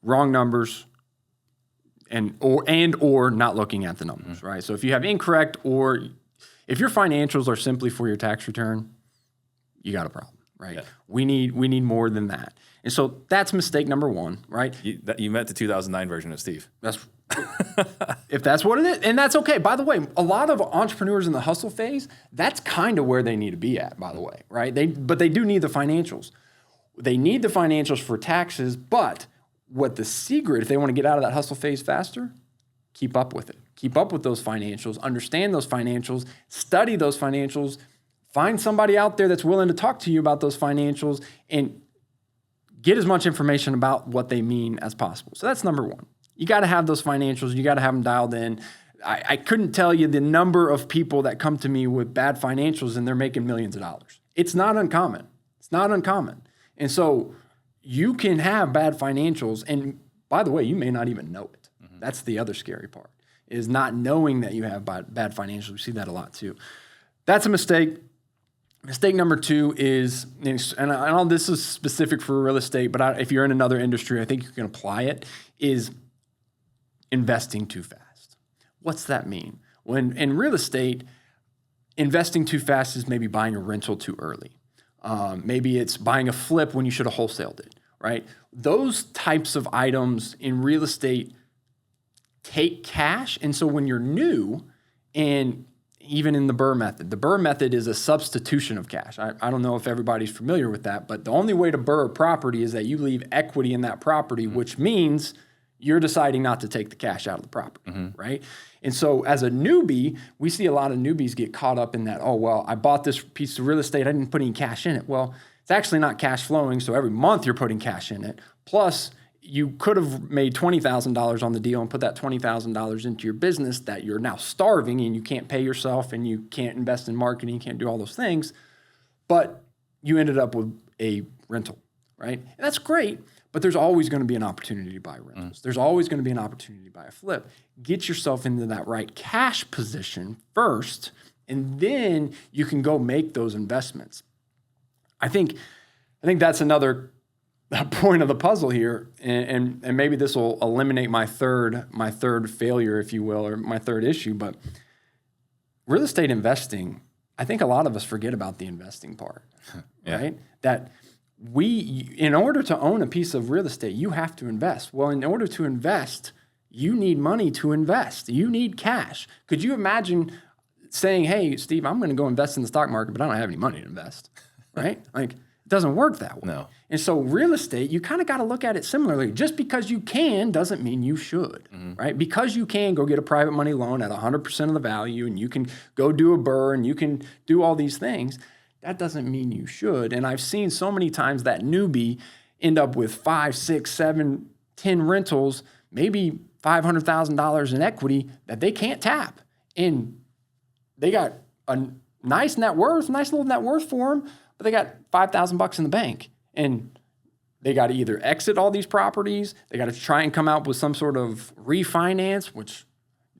wrong numbers or not looking at the numbers, right? So if you have incorrect, or if your financials are simply for your tax return, you got a problem, right? Yeah. We need more than that. And so that's mistake number 1, right? You met the 2009 version of Steve. That's if that's what it is. And that's okay. By the way, a lot of entrepreneurs in the hustle phase, that's kind of where they need to be at, by the way, right? But they do need the financials. They need the financials for taxes, but what the secret, if they want to get out of that hustle phase faster, keep up with it. Keep up with those financials, understand those financials, study those financials, find somebody out there that's willing to talk to you about those financials, and get as much information about what they mean as possible. So that's number 1. You got to have those financials. You got to have them dialed in. I couldn't tell you the number of people that come to me with bad financials and they're making millions of dollars. It's not uncommon. It's not uncommon. And so you can have bad financials, and by the way, you may not even know it. Mm-hmm. That's the other scary part, is not knowing that you have bad financials. We see that a lot too. That's a mistake. Mistake number 2 is, and I know this is specific for real estate, but if you're in another industry, I think you can apply it, is investing too fast. What's that mean? When in real estate, investing too fast is maybe buying a rental too early. Maybe it's buying a flip when you should have wholesaled it, right? Those types of items in real estate take cash. And so when you're new, and even in the BRRRR method is a substitution of cash. I don't know if everybody's familiar with that, but the only way to BRRRR a property is that you leave equity in that property, which means you're deciding not to take the cash out of the property, right? And so as a newbie, we see a lot of newbies get caught up in that, oh, well, I bought this piece of real estate, I didn't put any cash in it. Well, it's actually not cash flowing, so every month you're putting cash in it. Plus, you could have made $20,000 on the deal and put that $20,000 into your business that you're now starving and you can't pay yourself and you can't invest in marketing, you can't do all those things, but you ended up with a rental, right? And that's great. But there's always going to be an opportunity to buy rentals. There's always going to be an opportunity to buy a flip. Get yourself into that right cash position first, and then you can go make those investments. I think that's another point of the puzzle here, and maybe this will eliminate my third failure, if you will, or my third issue. But real estate investing, I think a lot of us forget about the investing part, right? That in order to own a piece of real estate, you have to invest. Well, in order to invest, you need money to invest. You need cash. Could you imagine saying, hey, Steve, I'm going to go invest in the stock market, but I don't have any money to invest, right? Like, it doesn't work that way. No. And so real estate, you kind of got to look at it similarly. Just because you can doesn't mean you should, right? Because you can go get a private money loan at 100% of the value, and you can go do a BRRRR, and you can do all these things, that doesn't mean you should. And I've seen so many times that newbie end up with 5, 6, 7, 10 rentals, maybe $500,000 in equity that they can't tap. And they got a nice little net worth for them, but they got $5,000 in the bank. And they got to either exit all these properties, they got to try and come out with some sort of refinance, which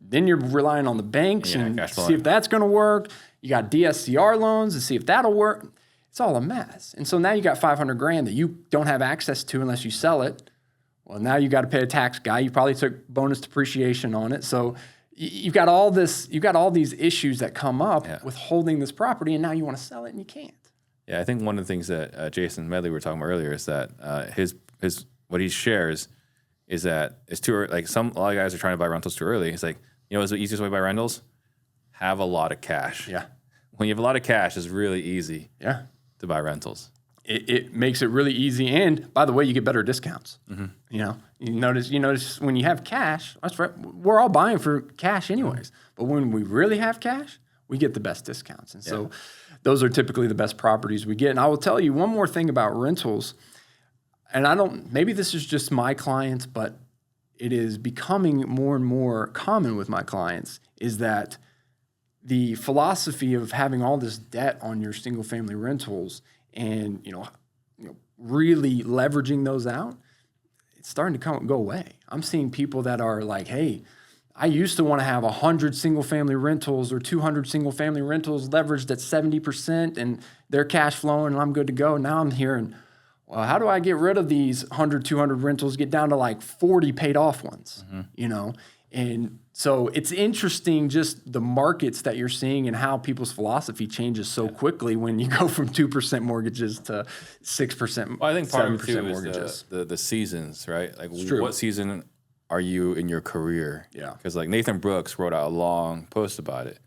then you're relying on the banks and see if that's going to work. You got DSCR loans and see if that'll work. It's all a mess. And so now you got $500,000 that you don't have access to unless you sell it. Well, now you got to pay a tax guy. You probably took bonus depreciation on it. So you've got all these issues that come up with holding this property, and now you want to sell it and you can't. Yeah, I think one of the things that Jason Medley were talking about earlier is that his what he shares is that it's too early. Like a lot of guys are trying to buy rentals too early. It's like, what's the easiest way to buy rentals? Have a lot of cash. Yeah. When you have a lot of cash, it's really easy to buy rentals. It makes it really easy. And by the way, you get better discounts. You notice when you have cash, that's right. We're all buying for cash anyways. But when we really have cash, we get the best discounts. And so those are typically the best properties we get. And I will tell you one more thing about rentals. And maybe this is just my clients, but it is becoming more and more common with my clients is that the philosophy of having all this debt on your single family rentals and, really leveraging those out, it's starting to go away. I'm seeing people that are like, hey, I used to want to have 100 single family rentals or 200 single family rentals leveraged at 70% and they're cash flowing and I'm good to go. Now I'm hearing, well, how do I get rid of these 100, 200 rentals, get down to like 40 paid off ones, And so it's interesting just the markets that you're seeing and how people's philosophy changes so quickly when you go from 2% mortgages to 6%, Well, I think part of it 7% too mortgages. is the seasons, right? Like true. what season are you in your career? Yeah. Because like Nathan Brooks wrote out a long post about it.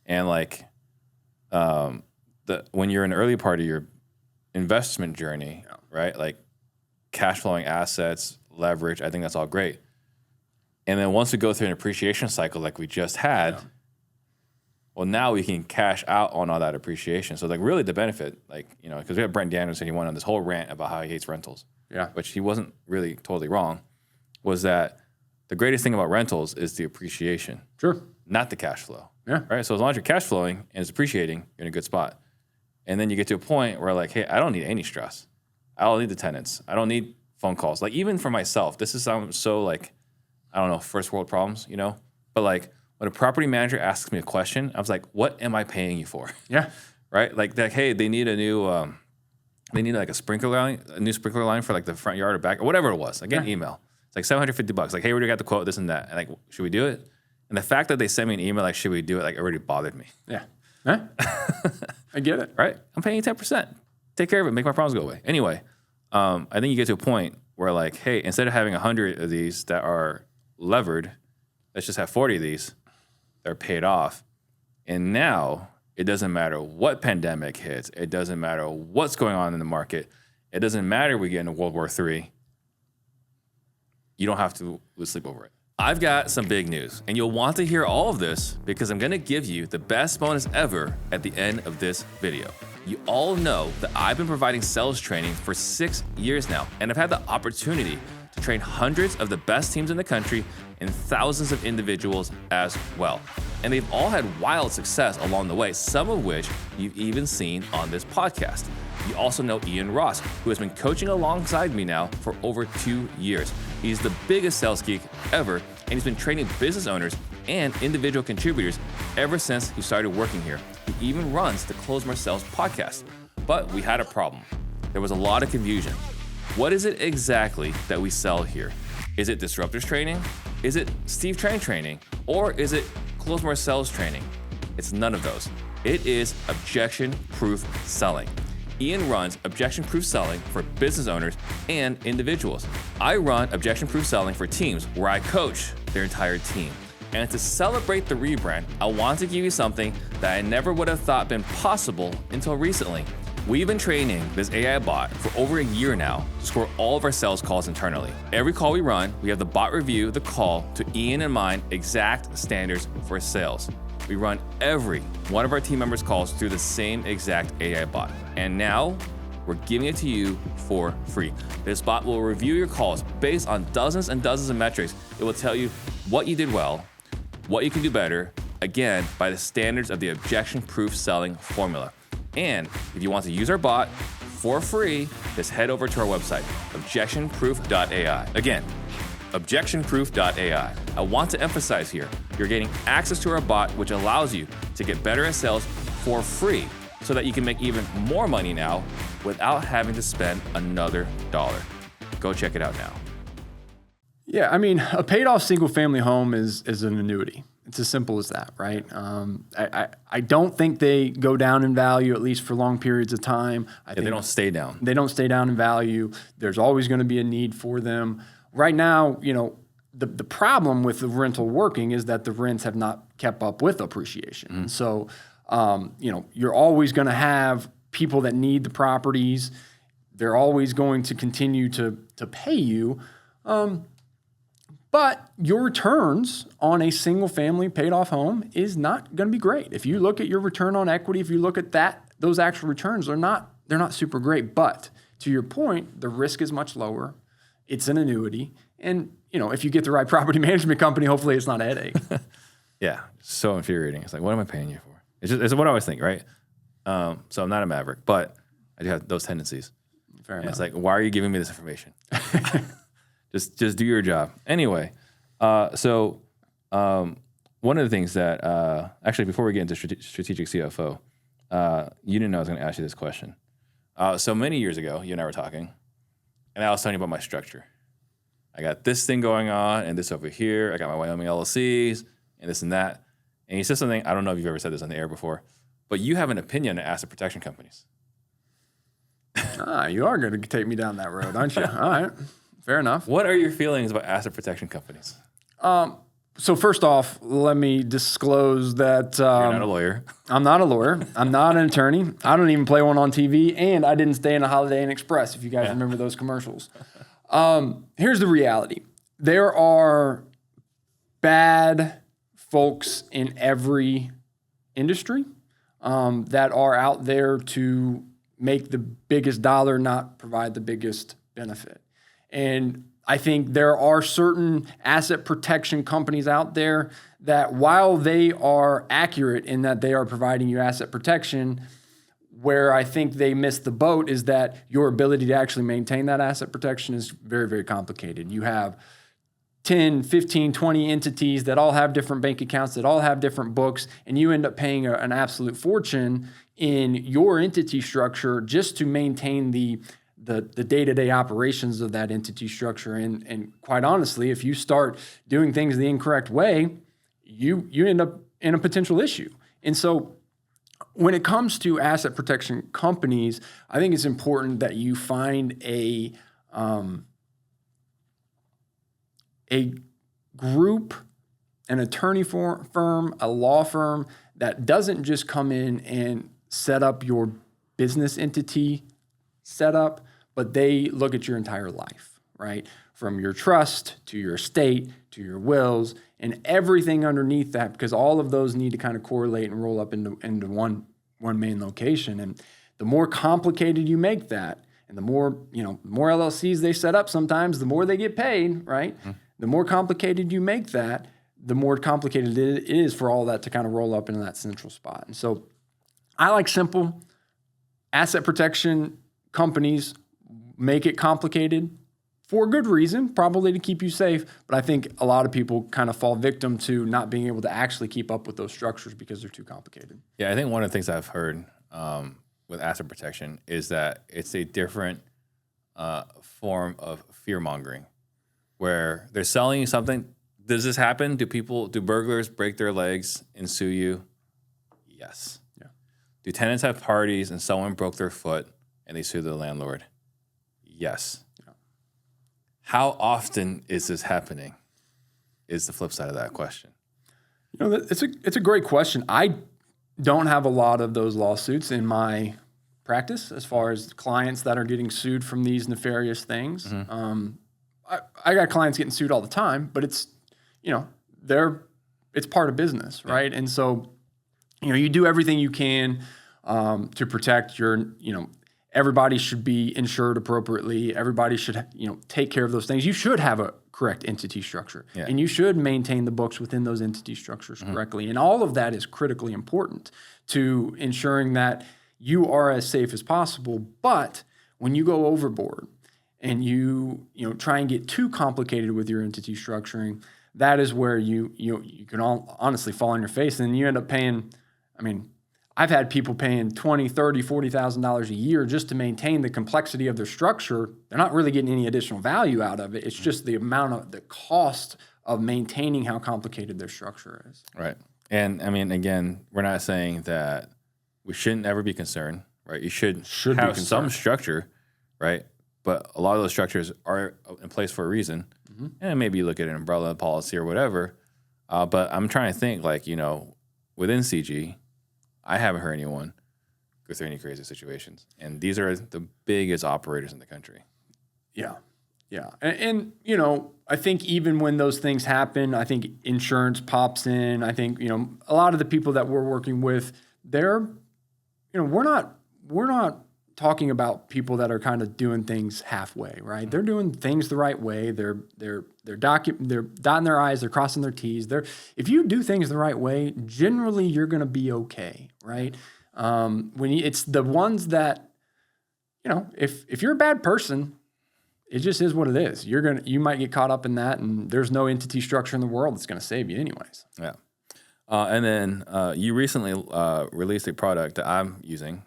And like when you're in the early part of your investment journey, right? Like cash flowing assets, leverage, I think that's all great. And then once we go through an appreciation cycle like we just had, well, now we can cash out on all that appreciation. So like really the benefit, because we had Brent Danielson, he went on this whole rant about how he hates rentals, which he wasn't really totally wrong, was that the greatest thing about rentals is the appreciation, not the cash flow. Right. So as long as you're cash flowing and it's appreciating, you're in a good spot. And then you get to a point where like, hey, I don't need any stress. I don't need the tenants. I don't need phone calls. Like even for myself, this is so like, I don't know, first world problems, But like when a property manager asks me a question, I was like, what am I paying you for? Yeah. Right? Like, hey, they need a new, like a sprinkler line, for like the front yard or back or whatever it was. I get an email. It's like $750. Like, hey, we already got the quote, this and that. And like, should we do it? And the fact that they sent me an email like, should we do it? Like, it already bothered me. Yeah. I get it. Right? I'm paying you 10%. Take care of it. Make my problems go away. Anyway, I think you get to a point where like, hey, instead of having 100 of these that are levered, let's just have 40 of these that are paid off. And now it doesn't matter what pandemic hits. It doesn't matter what's going on in the market. It doesn't matter we get into World War III. You don't have to lose sleep over it. I've got some big news, and you'll want to hear all of this because I'm going to give you the best bonus ever at the end of this video. You all know that I've been providing sales training for 6 years now, and I've had the opportunity to train hundreds of the best teams in the country and thousands of individuals as well. And they've all had wild success along the way, some of which you've even seen on this podcast. You also know Ian Ross, who has been coaching alongside me now for over 2 years. He's the biggest sales geek ever, and he's been training business owners and individual contributors ever since he started working here. He even runs the Close More Sales podcast. But we had a problem. There was a lot of confusion. What is it exactly that we sell here? Is it Disruptors training? Is it Steve Trang training? Or is it Close More Sales training? It's none of those. It is objection-proof selling. Ian runs objection-proof selling for business owners and individuals. I run objection-proof selling for teams where I coach their entire team. And to celebrate the rebrand, I want to give you something that I never would have thought been possible until recently. We've been training this AI bot for over a year now to score all of our sales calls internally. Every call we run, we have the bot review the call to Ian and mine exact standards for sales. We run every one of our team members' calls through the same exact AI bot. And now we're giving it to you for free. This bot will review your calls based on dozens and dozens of metrics. It will tell you what you did well, what you can do better, again, by the standards of the objection-proof selling formula. And if you want to use our bot for free, just head over to our website, objectionproof.ai. Again, objectionproof.ai. I want to emphasize here, you're getting access to our bot, which allows you to get better at sales for free so that you can make even more money now without having to spend another dollar. Go check it out now. Yeah, I mean, a paid off single family home is an annuity. It's as simple as that, right? I don't think they go down in value, at least for long periods of time. I think they don't stay down. They don't stay down in value. There's always going to be a need for them. Right now, the problem with the rental working is that the rents have not kept up with appreciation. Mm-hmm. So, you're always going to have people that need the properties. They're always going to continue to pay you. But your returns on a single family paid off home is not going to be great. If you look at your return on equity, if you look at those actual returns, they're not super great. But to your point, the risk is much lower. It's an annuity. And, if you get the right property management company, hopefully it's not a headache. Yeah, so infuriating. It's like, what am I paying you for? It's what I always think, right? So I'm not a maverick, but I do have those tendencies. Fair And enough. it's like, why are you giving me this information? just do your job. Anyway, so one of the things that, actually, before we get into strategic CFO, you didn't know I was going to ask you this question. So many years ago, you and I were talking, and I was telling you about my structure. I got this thing going on and this over here. I got my Wyoming LLCs and this and that. And you said something, I don't know if you've ever said this on the air before, but you have an opinion on asset protection companies. You are going to take me down that road, aren't you? All right. Fair enough. What are your feelings about asset protection companies? So first off, let me disclose that You're not a lawyer. I'm not a lawyer. I'm not an attorney. I don't even play one on TV, and I didn't stay in a Holiday Inn Express, if you guys remember those commercials. Here's the reality. There are bad folks in every industry that are out there to make the biggest dollar, not provide the biggest benefit. And I think there are certain asset protection companies out there that, while they are accurate in that they are providing you asset protection, where I think they miss the boat is that your ability to actually maintain that asset protection is very, very complicated. You have 10, 15, 20 entities that all have different bank accounts, that all have different books, and you end up paying an absolute fortune in your entity structure just to maintain the day-to-day operations of that entity structure. And quite honestly, if you start doing things the incorrect way, you end up in a potential issue. And so when it comes to asset protection companies, I think it's important that you find a group, an attorney firm, a law firm that doesn't just come in and set up your business entity setup, but they look at your entire life, right? From your trust to your estate to your wills and everything underneath that, because all of those need to kind of correlate and roll up into one main location. And the more complicated you make that, and the more LLCs they set up, sometimes the more they get paid, right? Mm-hmm. The more complicated you make that, the more complicated it is for all that to kind of roll up into that central spot. And so I like simple. Asset protection companies make it complicated for a good reason, probably to keep you safe. But I think a lot of people kind of fall victim to not being able to actually keep up with those structures because they're too complicated. Yeah, I think one of the things I've heard with asset protection is that it's a different form of fear-mongering, where they're selling you something. Does this happen? Do burglars break their legs and sue you? Yes. Yeah. Do tenants have parties and someone broke their foot and they sue the landlord? Yes. Yeah. How often is this happening? Is the flip side of that question. It's a great question. I don't have a lot of those lawsuits in my practice as far as clients that are getting sued from these nefarious things. Mm-hmm. I got clients getting sued all the time, but it's part of business, right? Yeah. And so, you do everything you can to protect your, everybody should be insured appropriately. Everybody should, take care of those things. You should have a correct entity structure, yeah. And you should maintain the books within those entity structures mm-hmm. correctly. And all of that is critically important to ensuring that you are as safe as possible. But when you go overboard and you try and get too complicated with your entity structuring, that is where you can honestly fall on your face, and you end up paying. I've had people paying $20,000, $30,000, $40,000 a year just to maintain the complexity of their structure. They're not really getting any additional value out of it. It's just the cost of maintaining how complicated their structure is. Right. And again, we're not saying that we shouldn't ever be concerned, right? You should have some structure, right? But a lot of those structures are in place for a reason. Mm-hmm. And maybe you look at an umbrella policy or whatever. But I'm trying to think, within CG, I haven't heard anyone go through any crazy situations. And these are the biggest operators in the country. Yeah. Yeah. And I think even when those things happen, I think insurance pops in. I think, a lot of the people that we're working with, we're not talking about people that are kind of doing things halfway, right? They're doing things the right way. They're dotting their I's, they're crossing their T's. If you do things the right way, generally you're going to be okay, right? It's the ones that, if you're a bad person, it just is what it is. You might get caught up in that, and there's no entity structure in the world that's going to save you anyways. Yeah. And then you recently released a product that I'm using,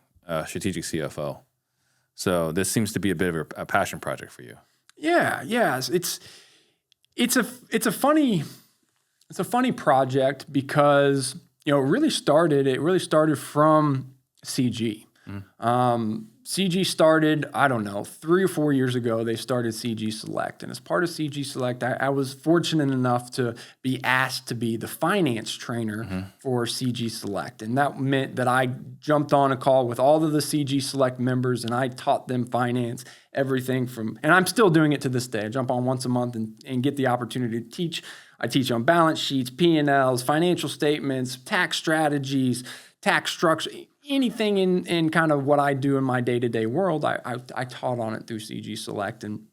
Strategic CFO. So this seems to be a bit of a passion project for you. Yeah. It's a funny project because it really started from CG. CG started, I don't know, 3 or 4 years ago, they started CG Select. And as part of CG Select, I was fortunate enough to be asked to be the finance trainer for CG Select. And that meant that I jumped on a call with all of the CG Select members and I taught them finance, everything from, and I'm still doing it to this day. I jump on once a month and get the opportunity to teach. I teach on balance sheets, P&Ls, financial statements, tax strategies, tax structure, anything in kind of what I do in my day-to-day world, I taught on it through CG Select. And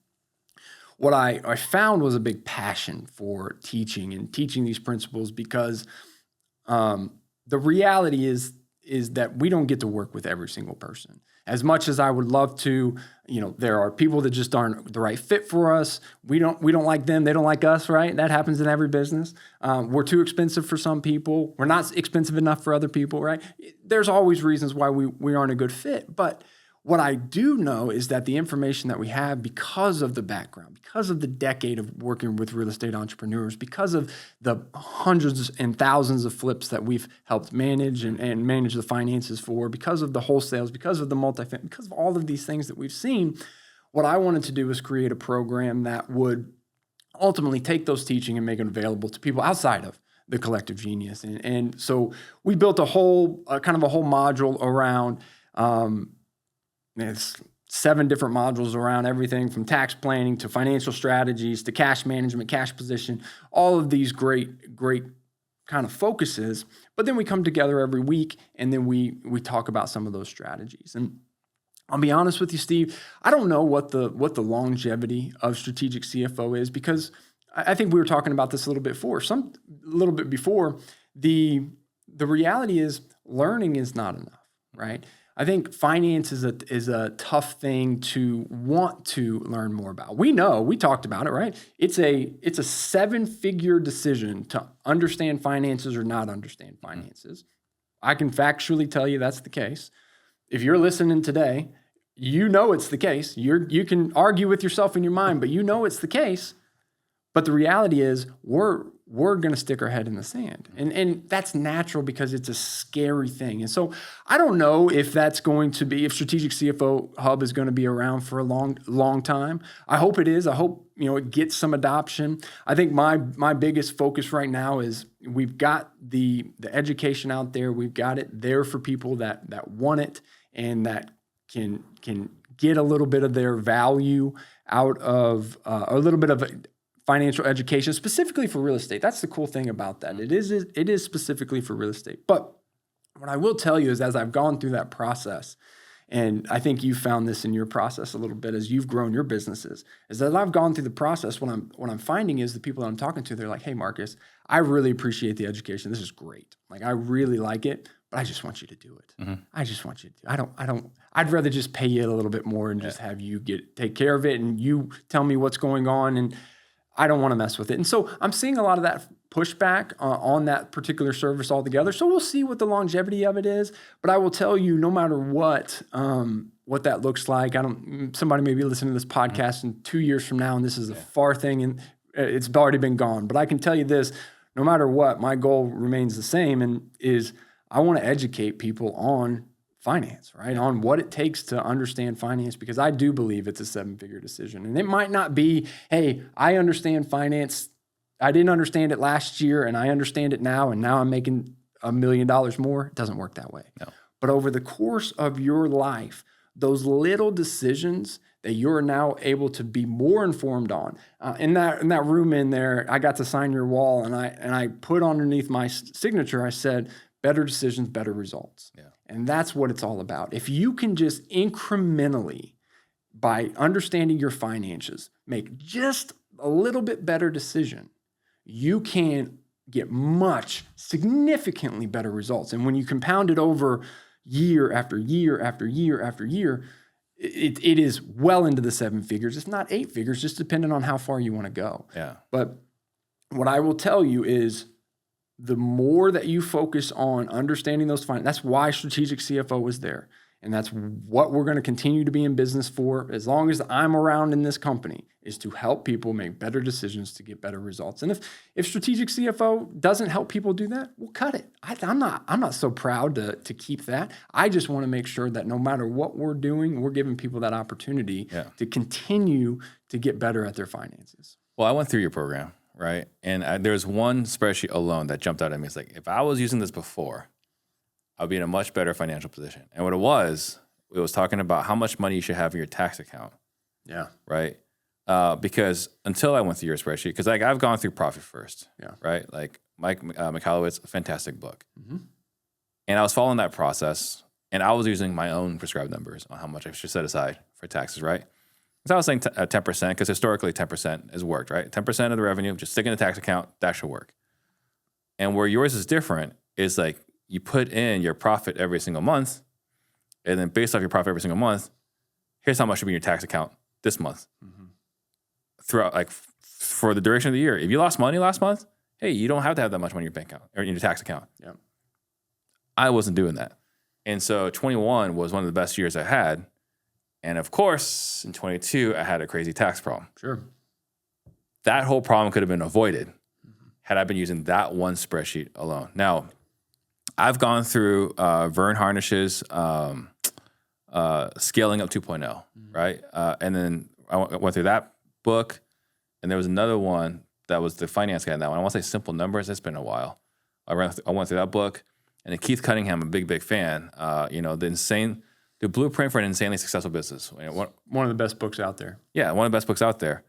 what I found was a big passion for teaching these principles because the reality is that we don't get to work with every single person. As much as I would love to, there are people that just aren't the right fit for us. We don't like them. They don't like us, right? That happens in every business. We're too expensive for some people. We're not expensive enough for other people, right? There's always reasons why we aren't a good fit. But what I do know is that the information that we have, because of the background, because of the decade of working with real estate entrepreneurs, because of the hundreds and thousands of flips that we've helped manage and manage the finances for, because of the wholesales, because of the multifamily, because of all of these things that we've seen, what I wanted to do was create a program that would ultimately take those teaching and make it available to people outside of the collective genius. And so we built a whole module around it's 7 different modules around everything from tax planning to financial strategies to cash management, cash position, all of these great kind of focuses. But then we come together every week and then we talk about some of those strategies. And I'll be honest with you, Steve, I don't know what the longevity of strategic CFO is because I think we were talking about this a little bit before. The reality is learning is not enough, right? I think finance is a tough thing to want to learn more about. We talked about it, right? It's a 7-figure decision to understand finances or not understand finances. I can factually tell you that's the case. If you're listening today, it's the case. You can argue with yourself in your mind, but it's the case. But the reality is we're going to stick our head in the sand. And that's natural because it's a scary thing. And so I don't know if if Strategic CFO Hub is going to be around for a long time. I hope it is. I hope, it gets some adoption. I think my biggest focus right now is we've got the education out there. We've got it there for people that want it and that can get a little bit of their value out of a little bit of financial education, specifically for real estate. That's the cool thing about that. It is specifically for real estate. But what I will tell you is as I've gone through that process, and I think you found this in your process a little bit as you've grown your businesses, is that I've gone through the process, what I'm finding is the people that I'm talking to, they're like, hey, Marcus, I really appreciate the education. This is great. Like, I really like it, but I just want you to do it. Mm-hmm. I just want you to. I'd rather just pay you a little bit more and just have you take care of it and you tell me what's going on, and I don't want to mess with it. And so I'm seeing a lot of that pushback on that particular service altogether. So we'll see what the longevity of it is. But I will tell you, no matter what that looks like, somebody may be listening to this podcast in 2 years from now, and this is a far thing, and it's already been gone. But I can tell you this, no matter what, my goal remains the same, and is I want to educate people on finance, right? On what it takes to understand finance, because I do believe it's a 7-figure decision. And it might not be, hey, I understand finance. I didn't understand it last year and I understand it now, and now I'm making $1 million more. It doesn't work that way. No. But over the course of your life, those little decisions that you're now able to be more informed on. In that room in there, I got to sign your wall, and I put underneath my signature, I said, better decisions, better results. Yeah. And that's what it's all about. If you can just incrementally, by understanding your finances, make just a little bit better decision, you can get significantly better results. And when you compound it over year after year after year after year, it is well into the 7 figures, if not 8 figures, just depending on how far you want to go. Yeah. But what I will tell you is the more that you focus on understanding those finances, that's why Strategic CFO is there. And that's what we're going to continue to be in business for as long as I'm around in this company, is to help people make better decisions to get better results. And if Strategic CFO doesn't help people do that, we'll cut it. I'm not so proud to keep that. I just want to make sure that no matter what we're doing, we're giving people that opportunity to continue to get better at their finances. Well, I went through your program, right? And there's one spreadsheet alone that jumped out at me. It's like, if I was using this before, I'll be in a much better financial position. And what it was talking about how much money you should have in your tax account. Yeah. Right. Because until I went through your spreadsheet, because like I've gone through Profit First. Yeah. Right. Like Mike Michalowicz, a fantastic book. Mm-hmm. And I was following that process, and I was using my own prescribed numbers on how much I should set aside for taxes. Right. So I was saying 10%, because historically 10% has worked. Right. 10% of the revenue, just stick in the tax account. That should work. And where yours is different is like, you put in your profit every single month, and then based off your profit every single month, here's how much should be in your tax account this month. Mm-hmm. Throughout, like for the duration of the year. If you lost money last month, hey, you don't have to have that much money in your bank account or in your tax account. Yeah. I wasn't doing that. And so 21 was one of the best years I had. And of course, in 22, I had a crazy tax problem. Sure. That whole problem could have been avoided had I been using that one spreadsheet alone. Now, I've gone through Vern Harnish's Scaling Up 2.0, right? And then I went through that book, and there was another one that was the finance guy in that one. I want to say Simple Numbers. It's been a while. I went through that book, and then Keith Cunningham, a big fan. The Blueprint for an Insanely Successful Business. One of the best books out there. Yeah, one of the best books out there.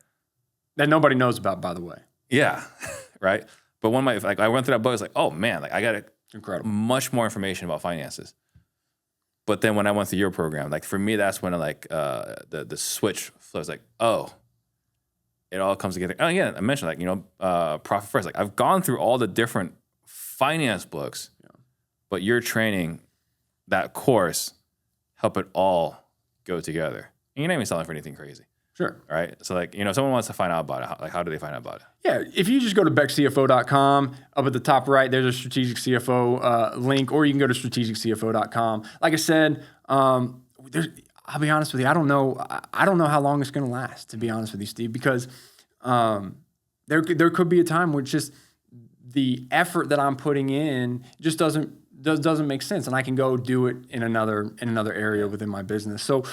That nobody knows about, by the way. Yeah, right. But I went through that book. I was like, oh man, like I got it. Incredible. Much more information about finances. But then when I went through your program, like for me, that's when the switch flows. Like, oh, it all comes together. Oh yeah, I mentioned Profit First. Like I've gone through all the different finance books, but your training, that course, help it all go together. And you're not even selling for anything crazy. Sure. Right. So someone wants to find out about it. How do they find out about it? Yeah. If you just go to beckcfo.com, up at the top right, there's a Strategic CFO link, or you can go to strategiccfo.com. Like I said, I'll be honest with you. I don't know how long it's going to last, to be honest with you, Steve, because there could be a time where it's just the effort that I'm putting in just doesn't make sense, and I can go do it in another area within my business. So,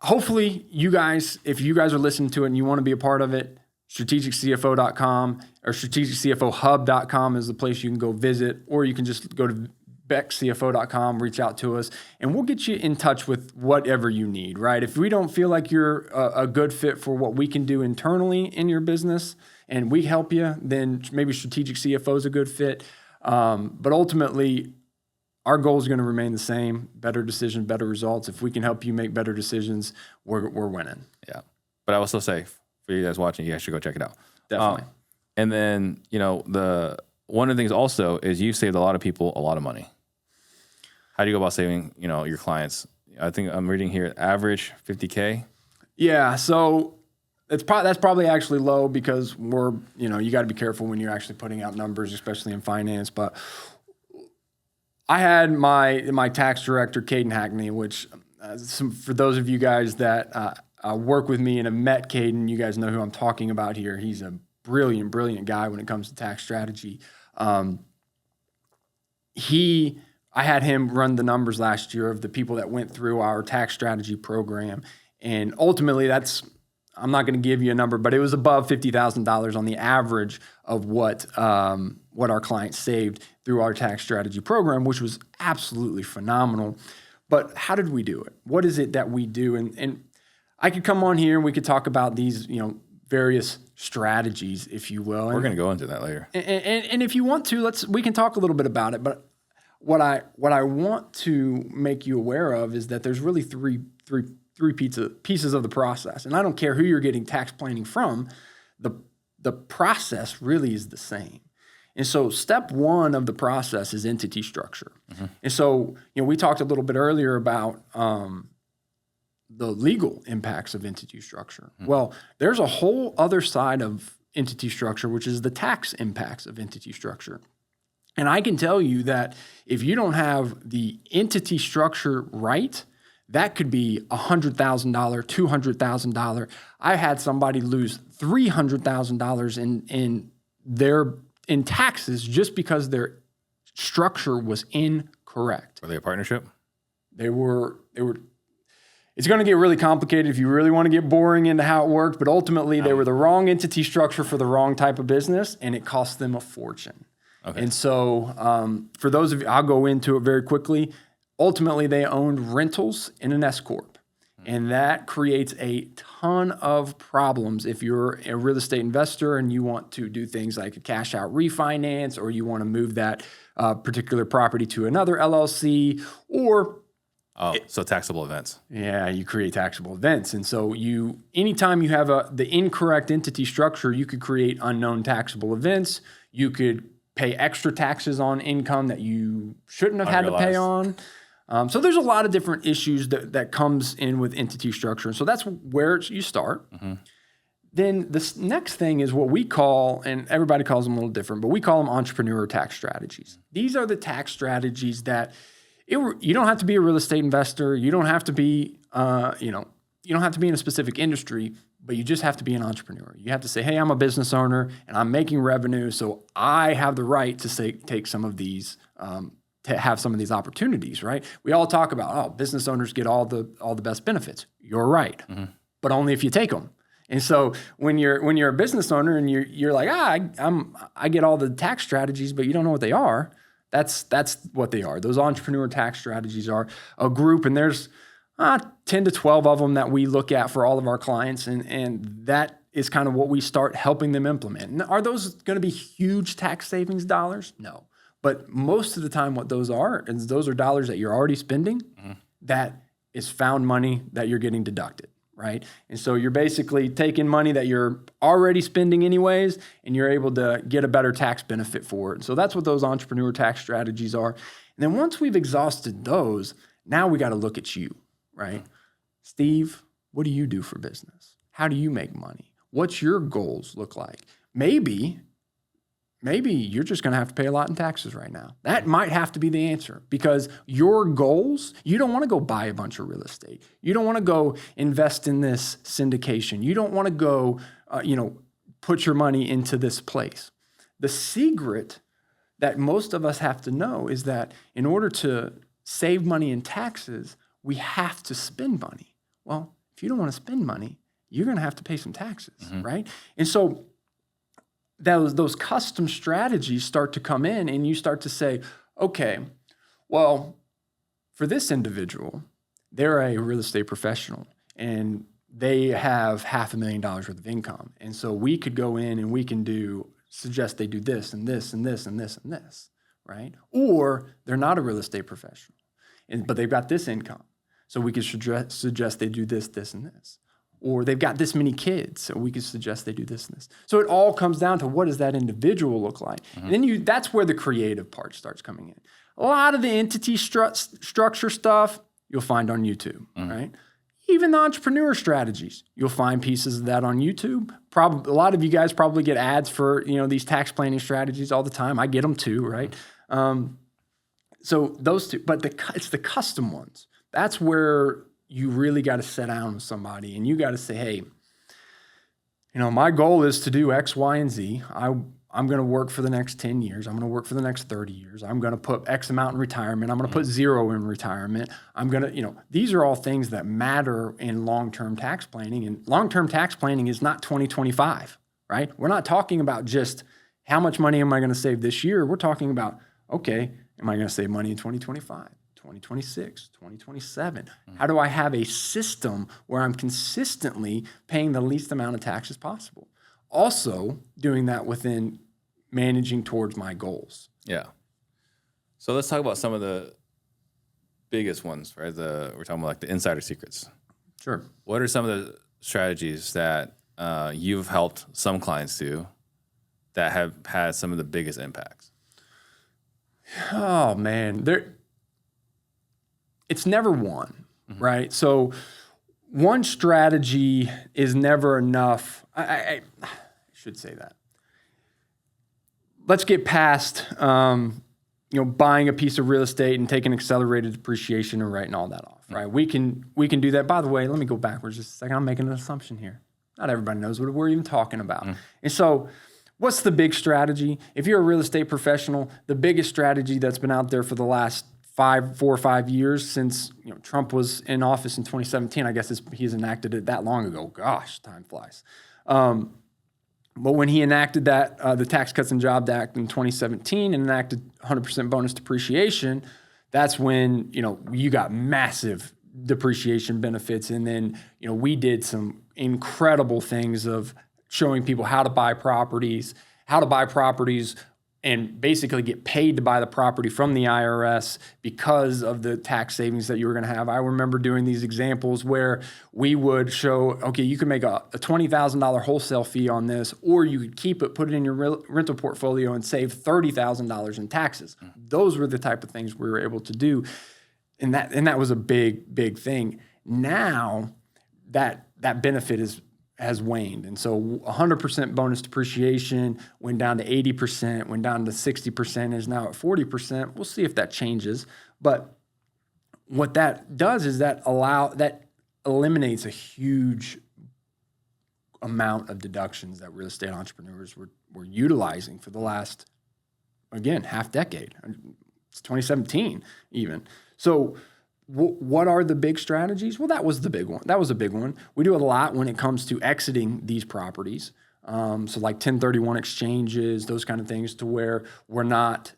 hopefully you guys, if you guys are listening to it and you want to be a part of it, strategiccfo.com or strategiccfohub.com is the place you can go visit, or you can just go to beckcfo.com, reach out to us, and we'll get you in touch with whatever you need, right? If we don't feel like you're a good fit for what we can do internally in your business and we help you, then maybe Strategic CFO is a good fit. But ultimately, our goal is going to remain the same: better decisions, better results. If we can help you make better decisions, we're winning. Yeah. But I will still say, for you guys watching, you guys should go check it out. Definitely. And then, one of the things also is you saved a lot of people a lot of money. How do you go about saving, your clients? I think I'm reading here, average $50K. Yeah. So that's probably actually low, because you got to be careful when you're actually putting out numbers, especially in finance. But I had my tax director, Caden Hackney, which for those of you guys that work with me and have met Caden, you guys know who I'm talking about here. He's a brilliant guy when it comes to tax strategy. I had him run the numbers last year of the people that went through our tax strategy program. And ultimately I'm not going to give you a number, but it was above $50,000 on the average of what our clients saved through our tax strategy program, which was absolutely phenomenal. But how did we do it? What is it that we do? And I could come on here and we could talk about these, various strategies, if you will. We're going to go into that later. And if you want to, we can talk a little bit about it. But what I want to make you aware of is that there's really three pieces of the process. And I don't care who you're getting tax planning from, the process really is the same. And so step one of the process is entity structure. And so, we talked a little bit earlier about the legal impacts of entity structure. Well, there's a whole other side of entity structure, which is the tax impacts of entity structure. And I can tell you that if you don't have the entity structure right, that could be $100,000, $200,000. I had somebody lose $300,000 in taxes just because their structure was incorrect. Were they a partnership? They were. It's going to get really complicated if you really want to get boring into how it worked, but ultimately they were the wrong entity structure for the wrong type of business, and it cost them a fortune. Okay. And so for those of you, I'll go into it very quickly. Ultimately, they owned rentals in an S corp, and that creates a ton of problems if you're a real estate investor and you want to do things like a cash out refinance, or you want to move that particular property to another LLC, or so taxable events. Yeah, you create taxable events. And so anytime you have the incorrect entity structure, you could create unknown taxable events. You could pay extra taxes on income that you shouldn't have had to pay on. So there's a lot of different issues that comes in with entity structure. And so that's where you start. Then the next thing is what we call, and everybody calls them a little different, but we call them entrepreneur tax strategies. These are the tax strategies that you don't have to be a real estate investor. You don't have to be, you don't have to be in a specific industry, but you just have to be an entrepreneur. You have to say, hey, I'm a business owner and I'm making revenue, so I have the right to take some of these, to have some of these opportunities, right? We all talk about, business owners get all the best benefits. You're right, but only if you take them. And so when you're a business owner and you're like, I get all the tax strategies, but you don't know what they are. That's what they are. Those entrepreneur tax strategies are a group, and there's 10 to 12 of them that we look at for all of our clients, and that is kind of what we start helping them implement. And are those going to be huge tax savings dollars? No. But most of the time what those are is those are dollars that you're already spending that is found money that you're getting deducted, right? And so you're basically taking money that you're already spending anyways, and you're able to get a better tax benefit for it. And so that's what those entrepreneur tax strategies are. And then once we've exhausted those, now we got to look at you, right? Steve, what do you do for business? How do you make money? What's your goals look like? Maybe you're just going to have to pay a lot in taxes right now. That might have to be the answer, because your goals, you don't want to go buy a bunch of real estate. You don't want to go invest in this syndication. You don't want to go, put your money into this place. The secret that most of us have to know is that in order to save money in taxes, we have to spend money. Well, if you don't want to spend money, you're going to have to pay some taxes, right? And so those custom strategies start to come in, and you start to say, okay, well, for this individual, they're a real estate professional and they have $500,000 worth of income. And so we could go in and we can suggest they do this and this and this and this and this, right? Or they're not a real estate professional, but they've got this income. So we could suggest they do this, this, and this. Or they've got this many kids, so we could suggest they do this and this. So it all comes down to, what does that individual look like? And then that's where the creative part starts coming in. A lot of the entity structure stuff you'll find on YouTube, right? Even the entrepreneur strategies, you'll find pieces of that on YouTube. A lot of you guys probably get ads for these tax planning strategies all the time. I get them too, right? So those two, but it's the custom ones. That's where you really got to sit down with somebody and you got to say, hey, my goal is to do X, Y, and Z. I'm going to work for the next 10 years. I'm going to work for the next 30 years. I'm going to put X amount in retirement. I'm going to put zero in retirement. I'm going to, these are all things that matter in long-term tax planning. And long-term tax planning is not 2025, right? We're not talking about just how much money am I going to save this year. We're talking about, okay, am I going to save money in 2025? 2026, 2027. How do I have a system where I'm consistently paying the least amount of taxes possible? Also, doing that within managing towards my goals. Yeah. So let's talk about some of the biggest ones, right? We're talking about like the insider secrets. Sure. What are some of the strategies that you've helped some clients do that have had some of the biggest impacts? Oh man, it's never one, right? So one strategy is never enough. I should say that. Let's get past, buying a piece of real estate and taking accelerated depreciation and writing all that off, right? We can do that. By the way, let me go backwards just a second. I'm making an assumption here. Not everybody knows what we're even talking about. And so what's the big strategy? If you're a real estate professional, the biggest strategy that's been out there for the last 4 or 5 years since Trump was in office in 2017, I guess he's enacted it that long ago. Gosh, time flies. But when he enacted that, the Tax Cuts and Jobs Act in 2017 and enacted 100% bonus depreciation, that's when, you got massive depreciation benefits. And then, we did some incredible things of showing people how to buy properties and basically get paid to buy the property from the IRS because of the tax savings that you were going to have. I remember doing these examples where we would show, okay, you can make a $20,000 wholesale fee on this, or you could keep it, put it in your rental portfolio and save $30,000 in taxes. Those were the type of things we were able to do. And that was a big, big thing. Now that benefit has waned. And so 100% bonus depreciation went down to 80%, went down to 60%, is now at 40%. We'll see if that changes. But what that does is that eliminates a huge amount of deductions that real estate entrepreneurs were utilizing for the last, again, half decade. It's 2017 even. So what are the big strategies? Well, that was the big one. That was a big one. We do a lot when it comes to exiting these properties. So like 1031 exchanges, those kind of things, to where we're not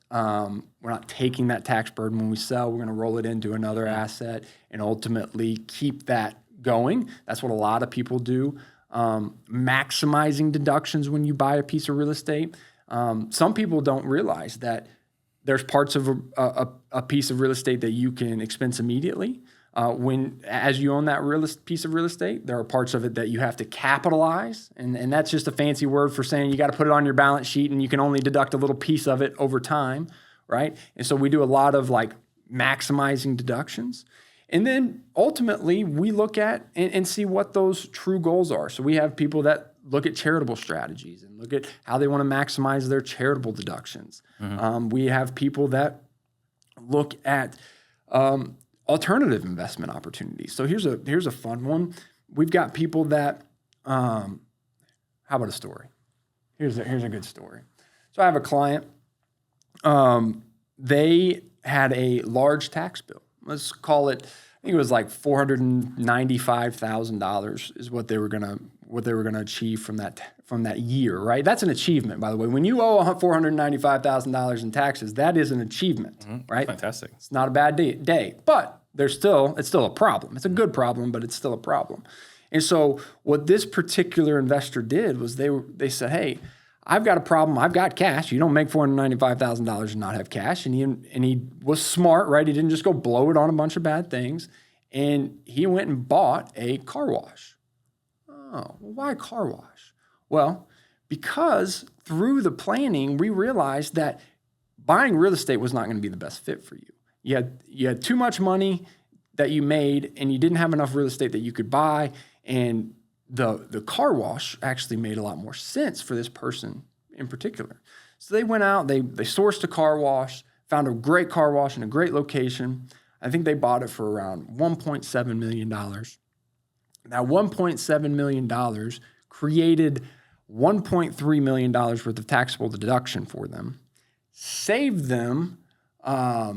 taking that tax burden when we sell. We're going to roll it into another asset and ultimately keep that going. That's what a lot of people do. Maximizing deductions when you buy a piece of real estate. Some people don't realize that there's parts of a piece of real estate that you can expense immediately. As you own that piece of real estate, there are parts of it that you have to capitalize. And that's just a fancy word for saying you got to put it on your balance sheet and you can only deduct a little piece of it over time, right? And so we do a lot of like maximizing deductions. And then ultimately we look at and see what those true goals are. So we have people that look at charitable strategies and look at how they want to maximize their charitable deductions. We have people that look at alternative investment opportunities. So here's a fun one. We've got people that, how about a story? Here's a good story. So I have a client. They had a large tax bill. Let's call it, I think it was like $495,000 is what they were gonna achieve from that year, right? That's an achievement, by the way. When you owe $495,000 in taxes, that is an achievement, right? Fantastic. It's not a bad day, but it's still a problem. It's a good problem, but it's still a problem. And so what this particular investor did was they said, hey, I've got a problem. I've got cash. You don't make $495,000 and not have cash. And he was smart, right? He didn't just go blow it on a bunch of bad things. And he went and bought a car wash. Oh, well, why a car wash? Well, because through the planning, we realized that buying real estate was not going to be the best fit for you. You had too much money that you made, and you didn't have enough real estate that you could buy. And the car wash actually made a lot more sense for this person in particular. So they went out, they sourced a car wash, found a great car wash in a great location. I think they bought it for around $1.7 million. Now, $1.7 million created $1.3 million worth of taxable deduction for them, saved them, I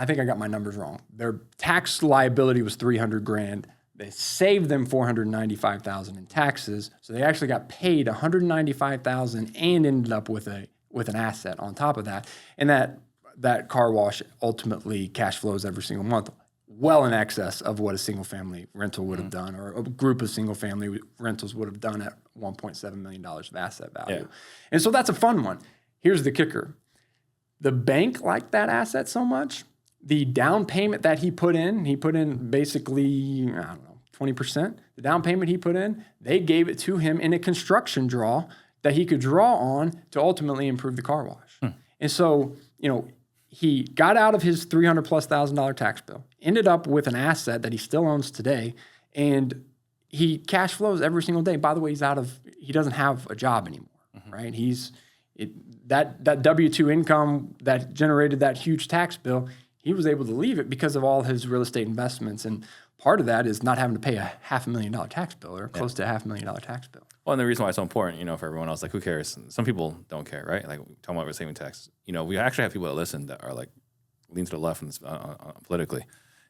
think I got my numbers wrong. Their tax liability was $300,000. They saved them $495,000 in taxes, so they actually got paid $195,000 and ended up with an asset on top of that. And that car wash ultimately cash flows every single month, well in excess of what a single family rental would have done, or a group of single family rentals would have done at $1.7 million of asset value. Yeah. And so that's a fun one. Here's the kicker. the bank liked that asset so much. The down payment that he put in basically, I don't know, 20%. The down payment he put in, they gave it to him in a construction draw that he could draw on to ultimately improve the car wash. And so, he got out of his $300,000+ tax bill, ended up with an asset that he still owns today, and he cash flows every single day. By the way, he doesn't have a job anymore, right? That W-2 income that generated that huge tax bill, he was able to leave it because of all his real estate investments. And part of that is not having to pay a $500,000 tax bill or close to a $500,000 tax bill. Well, and the reason why it's so important, for everyone else, like, who cares? Some people don't care, right? Like, talking about receiving tax. We actually have people that listen that are, like, lean to the left politically.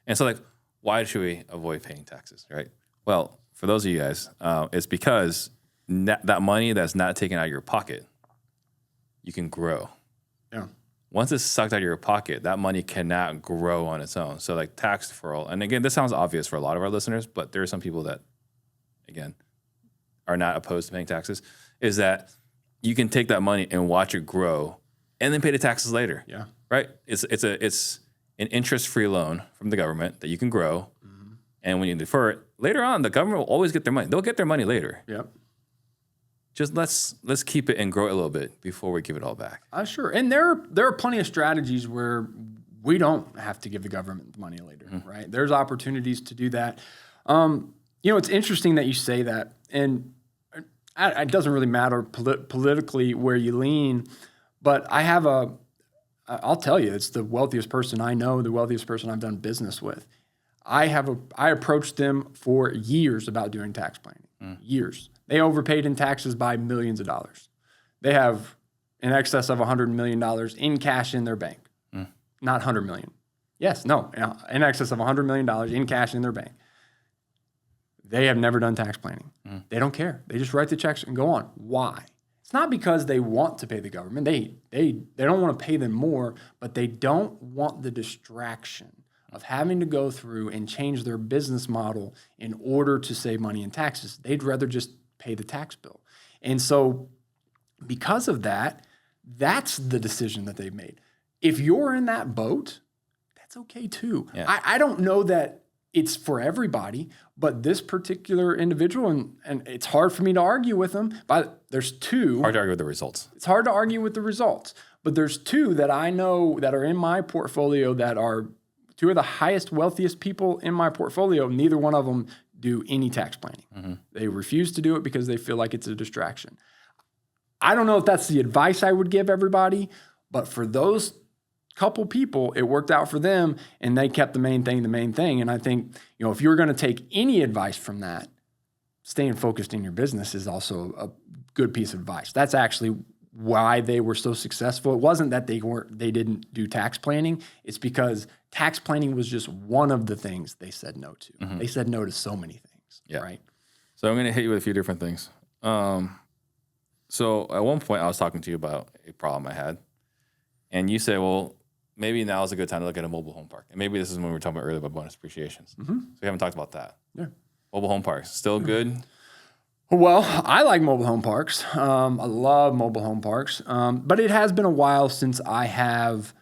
And so, like, why should we avoid paying taxes, right? Well, for those of you guys, it's because that money that's not taken out of your pocket, you can grow. Yeah. Once it's sucked out of your pocket, that money cannot grow on its own. So, like, tax deferral, and again, this sounds obvious for a lot of our listeners, but there are some people that, again, are not opposed to paying taxes, is that you can take that money and watch it grow and then pay the taxes later. Yeah. Right? It's an interest-free loan from the government that you can grow. And when you defer it, later on, the government will always get their money. They'll get their money later. Yep. Just let's keep it and grow it a little bit before we give it all back. Sure. And there are plenty of strategies where we don't have to give the government the money later, right? There's opportunities to do that. It's interesting that you say that, and it doesn't really matter politically where you lean, but I'll tell you, it's the wealthiest person I know, the wealthiest person I've done business with. I approached them for years about doing tax planning, years. They overpaid in taxes by millions of dollars. They have in excess of $100 million in cash in their bank, not $100 million. Yes, no, in excess of $100 million in cash in their bank. They have never done tax planning. They don't care. They just write the checks and go on. Why? It's not because they want to pay the government. They don't want to pay them more, but they don't want the distraction of having to go through and change their business model in order to save money in taxes. They'd rather just pay the tax bill. And so because of that, that's the decision that they've made. If you're in that boat, that's okay too. Yeah. I don't know that it's for everybody, but this particular individual, and it's hard for me to argue with them, but there's two. Hard to argue with the results. It's hard to argue with the results, but there's two that I know that are in my portfolio that are two of the highest, wealthiest people in my portfolio. Neither one of them do any tax planning. They refuse to do it because they feel like it's a distraction. I don't know if that's the advice I would give everybody, but for those couple people, it worked out for them, and they kept the main thing. And I think, if you're going to take any advice from that, staying focused in your business is also a good piece of advice. That's actually why they were so successful. It wasn't that they didn't do tax planning. It's because tax planning was just one of the things they said no to. They said no to so many things, right? So I'm going to hit you with a few different things. So at one point I was talking to you about a problem I had, and you said, well, maybe now is a good time to look at a mobile home park. And maybe this is when we were talking about earlier about bonus depreciations. So we haven't talked about that. Yeah. Mobile home parks, still good? Well, I like mobile home parks. I love mobile home parks. But it has been a while since I have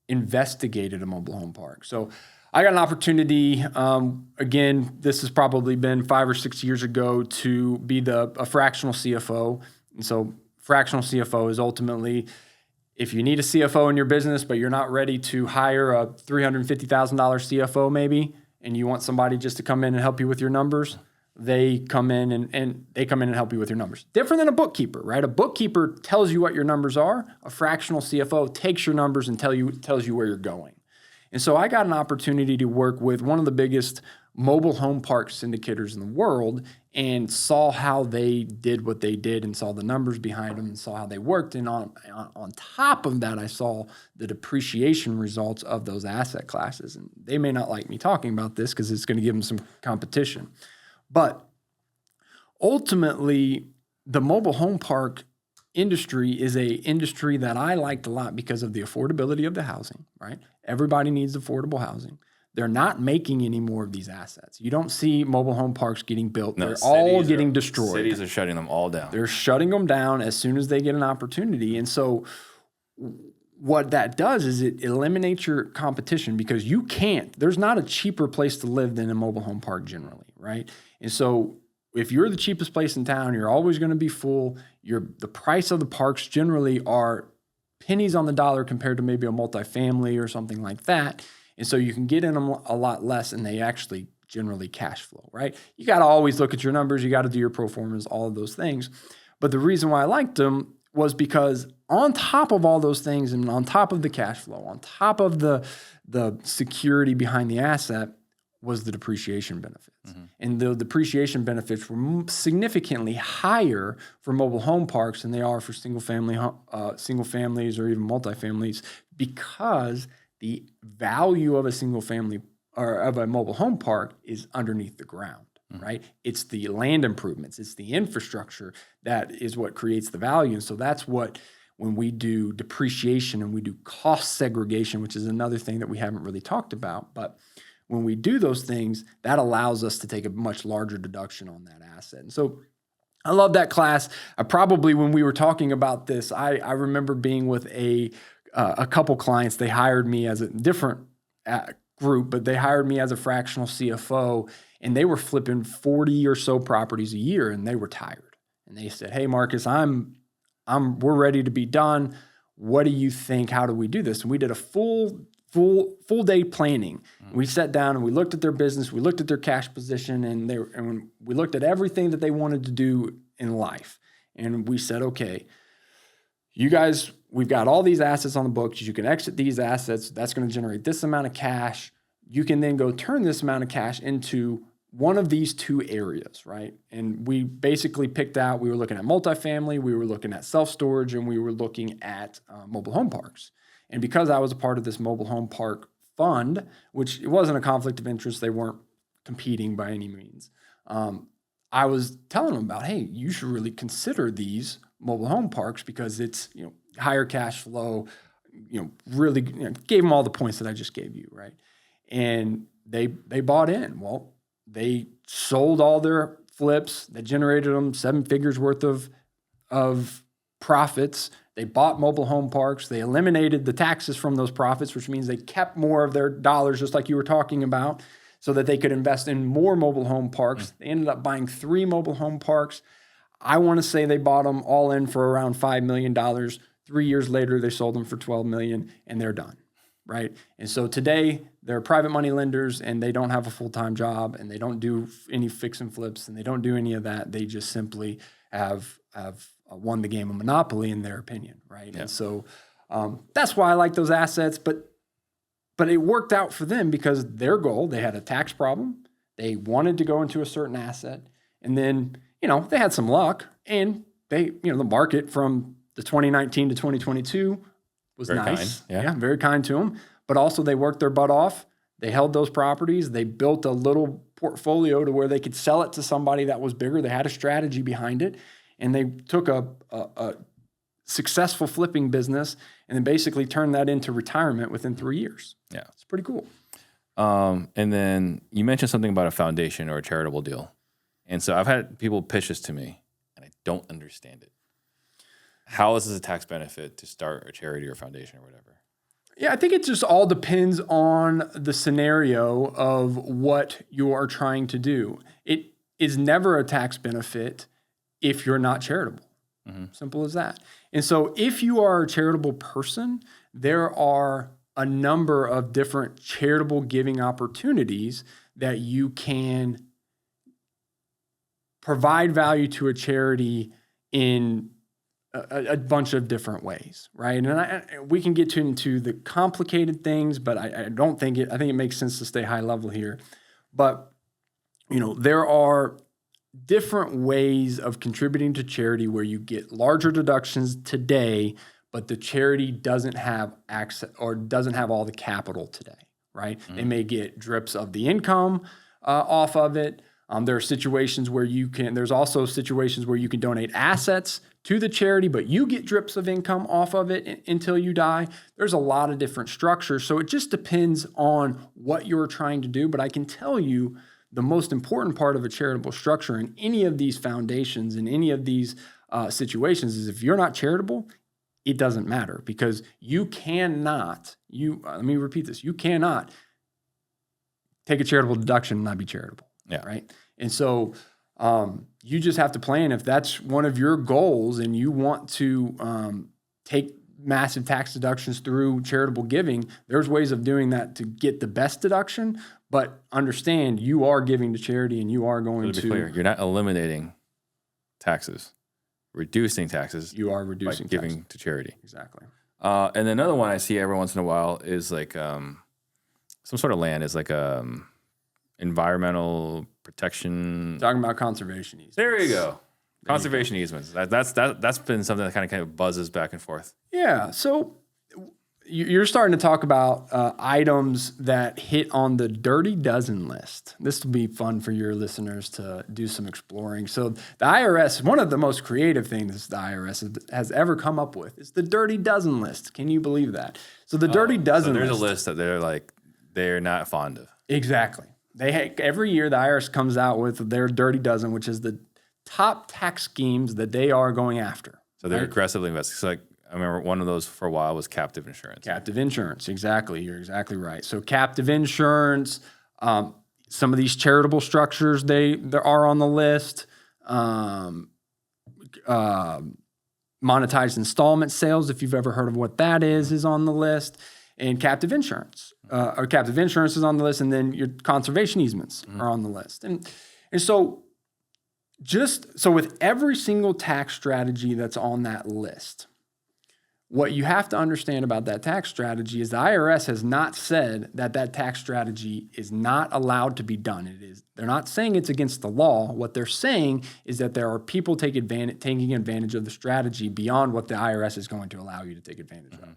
investigated a mobile home park. So I got an opportunity, again, this has probably been 5 or 6 years ago, to be a fractional CFO. And so fractional CFO is ultimately, if you need a CFO in your business, but you're not ready to hire a $350,000 CFO maybe, and you want somebody just to come in and help you with your numbers, they come in and help you with your numbers. Different than a bookkeeper, right? A bookkeeper tells you what your numbers are. A fractional CFO takes your numbers and tells you where you're going. And so I got an opportunity to work with one of the biggest mobile home park syndicators in the world and saw how they did what they did and saw the numbers behind them and saw how they worked. And on top of that, I saw the depreciation results of those asset classes. And they may not like me talking about this because it's going to give them some competition. But ultimately, the mobile home park industry is a industry that I liked a lot because of the affordability of the housing, right? Everybody needs affordable housing. They're not making any more of these assets. You don't see mobile home parks getting built. They're all getting destroyed. Cities are shutting them all down. They're shutting them down as soon as they get an opportunity. And so what that does is it eliminates your competition because there's not a cheaper place to live than a mobile home park generally, right? And so if you're the cheapest place in town, you're always going to be full. The price of the parks generally are pennies on the dollar compared to maybe a multifamily or something like that. And so you can get in them a lot less, and they actually generally cash flow, right? You got to always look at your numbers. You got to do your pro formas, all of those things. But the reason why I liked them was because on top of all those things and on top of the cash flow, on top of the security behind the asset was the depreciation benefits. Mm-hmm. And the depreciation benefits were significantly higher for mobile home parks than they are for single families or even multifamilies because the value of a single family or of a mobile home park is underneath the ground. Right? It's the land improvements. It's the infrastructure that is what creates the value. And so that's what, when we do depreciation and we do cost segregation, which is another thing that we haven't really talked about, but when we do those things, that allows us to take a much larger deduction on that asset. And so I love that class. When we were talking about this, I remember being with a couple clients. They hired me as a different group, but they hired me as a fractional CFO. And they were flipping 40 or so properties a year, and they were tired. And they said, "Hey, Marcus, we're ready to be done. What do you think? How do we do this?" And we did a full day planning. Mm-hmm. We sat down and we looked at their business, we looked at their cash position, and we looked at everything that they wanted to do in life. And we said, "Okay, you guys, we've got all these assets on the books. You can exit these assets. That's going to generate this amount of cash. You can then go turn this amount of cash into one of these two areas," right? And we basically picked out, we were looking at multifamily, we were looking at self-storage, and we were looking at mobile home parks. And because I was a part of this mobile home park fund, which it wasn't a conflict of interest, they weren't competing by any means, I was telling them about, hey, you should really consider these mobile home parks because it's higher cash flow, really gave them all the points that I just gave you, right? And they bought in. Well, they sold all their flips that generated them 7 figures worth of profits. They bought mobile home parks. They eliminated the taxes from those profits, which means they kept more of their dollars, just like you were talking about, so that they could invest in more mobile home parks. They ended up buying 3 mobile home parks. I want to say they bought them all in for around $5 million. 3 years later, they sold them for $12 million, and they're done. Right. And so today they're private money lenders and they don't have a full-time job and they don't do any fix and flips and they don't do any of that. They just simply have won the game of Monopoly in their opinion. Right. Yeah. And so that's why I like those assets. But it worked out for them because their goal, they had a tax problem. They wanted to go into a certain asset. And then, they had some luck and the market from the 2019 to 2022 was very nice. Yeah, very kind to them. But also they worked their butt off. They held those properties. They built a little portfolio to where they could sell it to somebody that was bigger. They had a strategy behind it. And they took a successful flipping business and then basically turned that into retirement within 3 years. Yeah. It's pretty cool. And then you mentioned something about a foundation or a charitable deal. And so I've had people pitch this to me and I don't understand it. How is this a tax benefit to start a charity or foundation or whatever? Yeah, I think it just all depends on the scenario of what you are trying to do. It is never a tax benefit if you're not charitable. Mm-hmm. Simple as that. And so if you are a charitable person, there are a number of different charitable giving opportunities that you can provide value to a charity in a bunch of different ways, right? And we can get into the complicated things, but I think it makes sense to stay high level here. But, there are different ways of contributing to charity where you get larger deductions today, but the charity doesn't have access or doesn't have all the capital today, right? Mm-hmm. They may get drips of the income off of it. There are situations where there's also situations where you can donate assets to the charity, but you get drips of income off of it until you die. There's a lot of different structures. So it just depends on what you're trying to do. But I can tell you the most important part of a charitable structure in any of these foundations, in any of these situations, is if you're not charitable, it doesn't matter because you cannot, let me repeat this, you cannot take a charitable deduction and not be charitable, right? And so you just have to plan if that's one of your goals and you want to take massive tax deductions through charitable giving, there's ways of doing that to get the best deduction, but understand you are giving to charity and you are going to... be clear, you're not eliminating taxes, reducing taxes. You are reducing by giving to charity. Exactly. And another one I see every once in a while is like some sort of land is like environmental protection. Talking about conservation easements. There you go. Conservation easements. That's been something that kind of buzzes back and forth. Yeah. So you're starting to talk about items that hit on the dirty dozen list. This will be fun for your listeners to do some exploring. So the IRS, one of the most creative things the IRS has ever come up with is the dirty dozen list. Can you believe that? So the dirty dozen list. There's a list that they're not fond of. Exactly. Every year the IRS comes out with their dirty dozen, which is the top tax schemes that they are going after. So they're aggressively investing. So like I remember one of those for a while was captive insurance. Captive insurance, exactly. You're exactly right. So captive insurance, some of these charitable structures they are on the list. Monetized installment sales, if you've ever heard of what that is on the list. And captive insurance, or captive insurance is on the list, and then your conservation easements are on the list. And so with every single tax strategy that's on that list, what you have to understand about that tax strategy is the IRS has not said that tax strategy is not allowed to be done. They're not saying it's against the law. What they're saying is that there are people taking advantage of the strategy beyond what the IRS is going to allow you to take advantage of.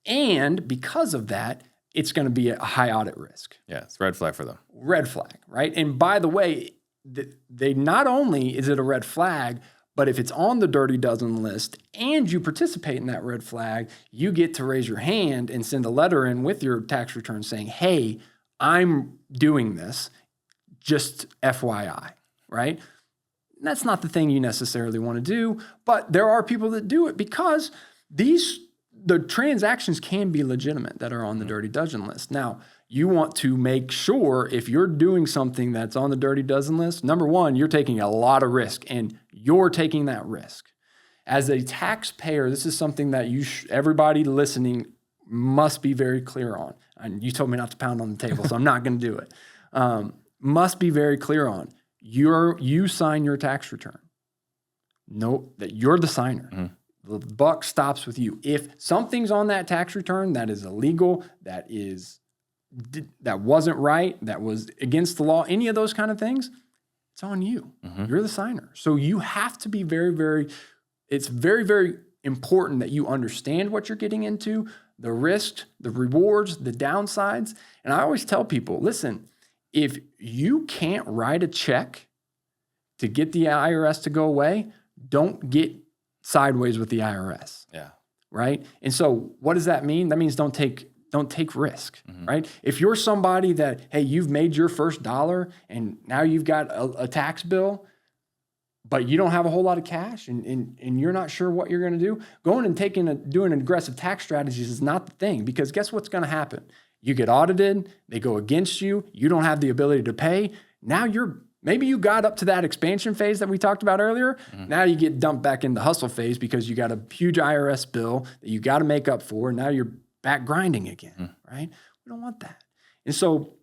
And because of that, it's going to be a high audit risk. Yeah, it's a red flag for them. Red flag, right? And by the way, they not only is it a red flag, but if it's on the dirty dozen list and you participate in that red flag, you get to raise your hand and send a letter in with your tax return saying, hey, I'm doing this, just FYI, right? And that's not the thing you necessarily want to do, but there are people that do it because the transactions can be legitimate that are on the dirty dozen list. Now, you want to make sure if you're doing something that's on the dirty dozen list, number one, you're taking a lot of risk and you're taking that risk. As a taxpayer, this is something that everybody listening must be very clear on. And you told me not to pound on the table, so I'm not going to do it. Must be very clear on. You sign your tax return. Note that you're the signer. The buck stops with you. If something's on that tax return that is illegal, that wasn't right, that was against the law, any of those kind of things, it's on you. You're the signer. So you have to be it's very, very important that you understand what you're getting into, the risks, the rewards, the downsides. And I always tell people, listen, if you can't write a check to get the IRS to go away, don't get sideways with the IRS. Yeah. Right? And so what does that mean? That means don't take risk, right? If you're somebody that, hey, you've made your first dollar and now you've got a tax bill, but you don't have a whole lot of cash and you're not sure what you're going to do, going and doing aggressive tax strategies is not the thing, because guess what's going to happen? You get audited, they go against you, you don't have the ability to pay. Now maybe you got up to that expansion phase that we talked about earlier. Now you get dumped back in the hustle phase because you got a huge IRS bill that you got to make up for. Now you're back grinding again, right? We don't want that. And so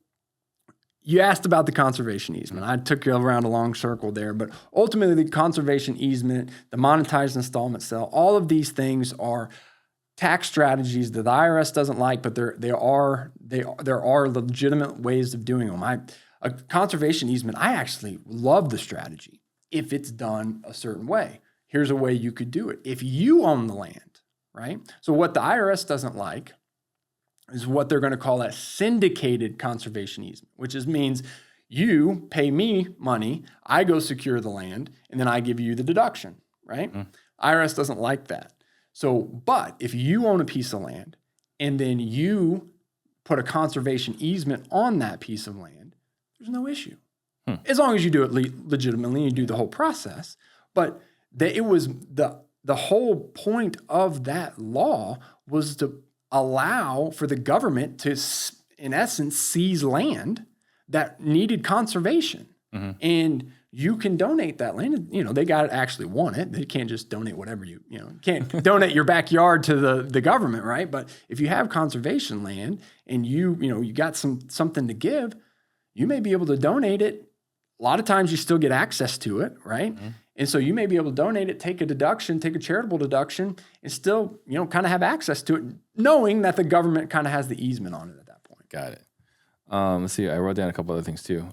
you asked about the conservation easement. I took you around a long circle there, but ultimately the conservation easement, the monetized installment sale, all of these things are tax strategies that the IRS doesn't like, but there are legitimate ways of doing them. A conservation easement, I actually love the strategy if it's done a certain way. Here's a way you could do it. If you own the land, right? So what the IRS doesn't like is what they're going to call a syndicated conservation easement, which means you pay me money, I go secure the land, and then I give you the deduction, right? IRS doesn't like that. So, but if you own a piece of land and then you put a conservation easement on that piece of land, there's no issue. As long as you do it legitimately and you do the whole process. But it was the the whole point of that law was to allow for the government to, in essence, seize land that needed conservation. And you can donate that land. You know, they got to actually want it. They can't just donate whatever you can't donate your backyard to the government, right? But if you have conservation land and you got something to give, you may be able to donate it. A lot of times you still get access to it, right? And so you may be able to donate it, take a deduction, take a charitable deduction, and still, kind of have access to it, knowing that the government kind of has the easement on it at that point. Got it. Let's see. I wrote down a couple other things too.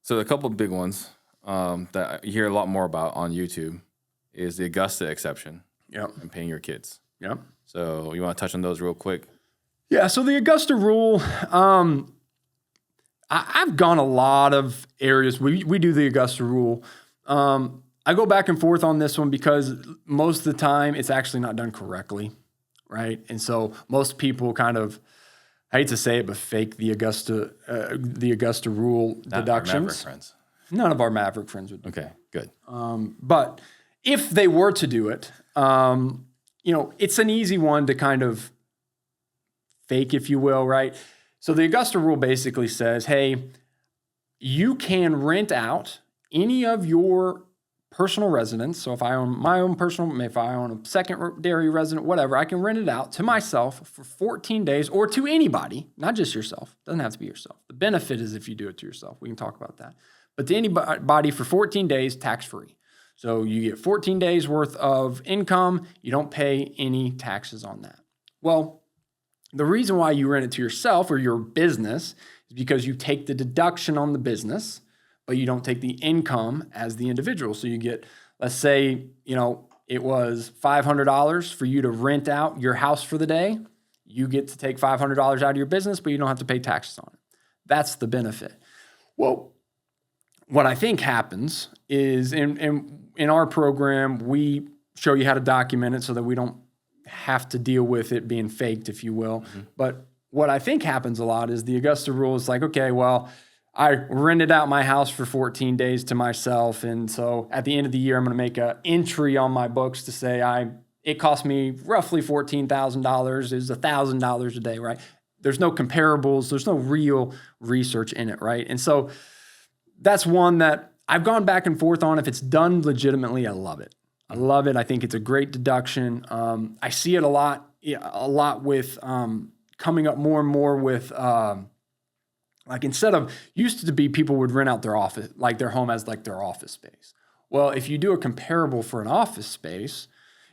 So a couple of big ones that you hear a lot more about on YouTube is the Augusta exception. Yep. And paying your kids. Yep. So you want to touch on those real quick? Yeah. So the Augusta rule, I've gone a lot of areas. We do the Augusta rule. I go back and forth on this one because most of the time it's actually not done correctly, right? And so most people kind of, I hate to say it, but fake the Augusta rule deductions. Our Maverick friends. None of our Maverick friends would do. Okay, good. But if they were to do it, it's an easy one to kind of fake, if you will, right? So the Augusta rule basically says, hey, you can rent out any of your personal residence. So if I own my own personal, if I own a secondary resident, whatever, I can rent it out to myself for 14 days or to anybody, not just yourself. It doesn't have to be yourself. The benefit is if you do it to yourself. We can talk about that. But to anybody for 14 days, tax-free. So you get 14 days worth of income. You don't pay any taxes on that. Well, the reason why you rent it to yourself or your business is because you take the deduction on the business, but you don't take the income as the individual. So you get, let's say, it was $500 for you to rent out your house for the day. You get to take $500 out of your business, but you don't have to pay taxes on it. That's the benefit. Well, what I think happens is in our program, we show you how to document it so that we don't have to deal with it being faked, if you will. But what I think happens a lot is the Augusta rule is like, okay, well, I rented out my house for 14 days to myself. And so at the end of the year, I'm going to make an entry on my books to say it cost me roughly $14,000 is $1,000 a day, right? There's no comparables. There's no real research in it, right? And so that's one that I've gone back and forth on. If it's done legitimately, I love it. I love it. I think it's a great deduction. I see it a lot with coming up more and more with like instead of used to be people would rent out their office, like their home as like their office space. Well, if you do a comparable for an office space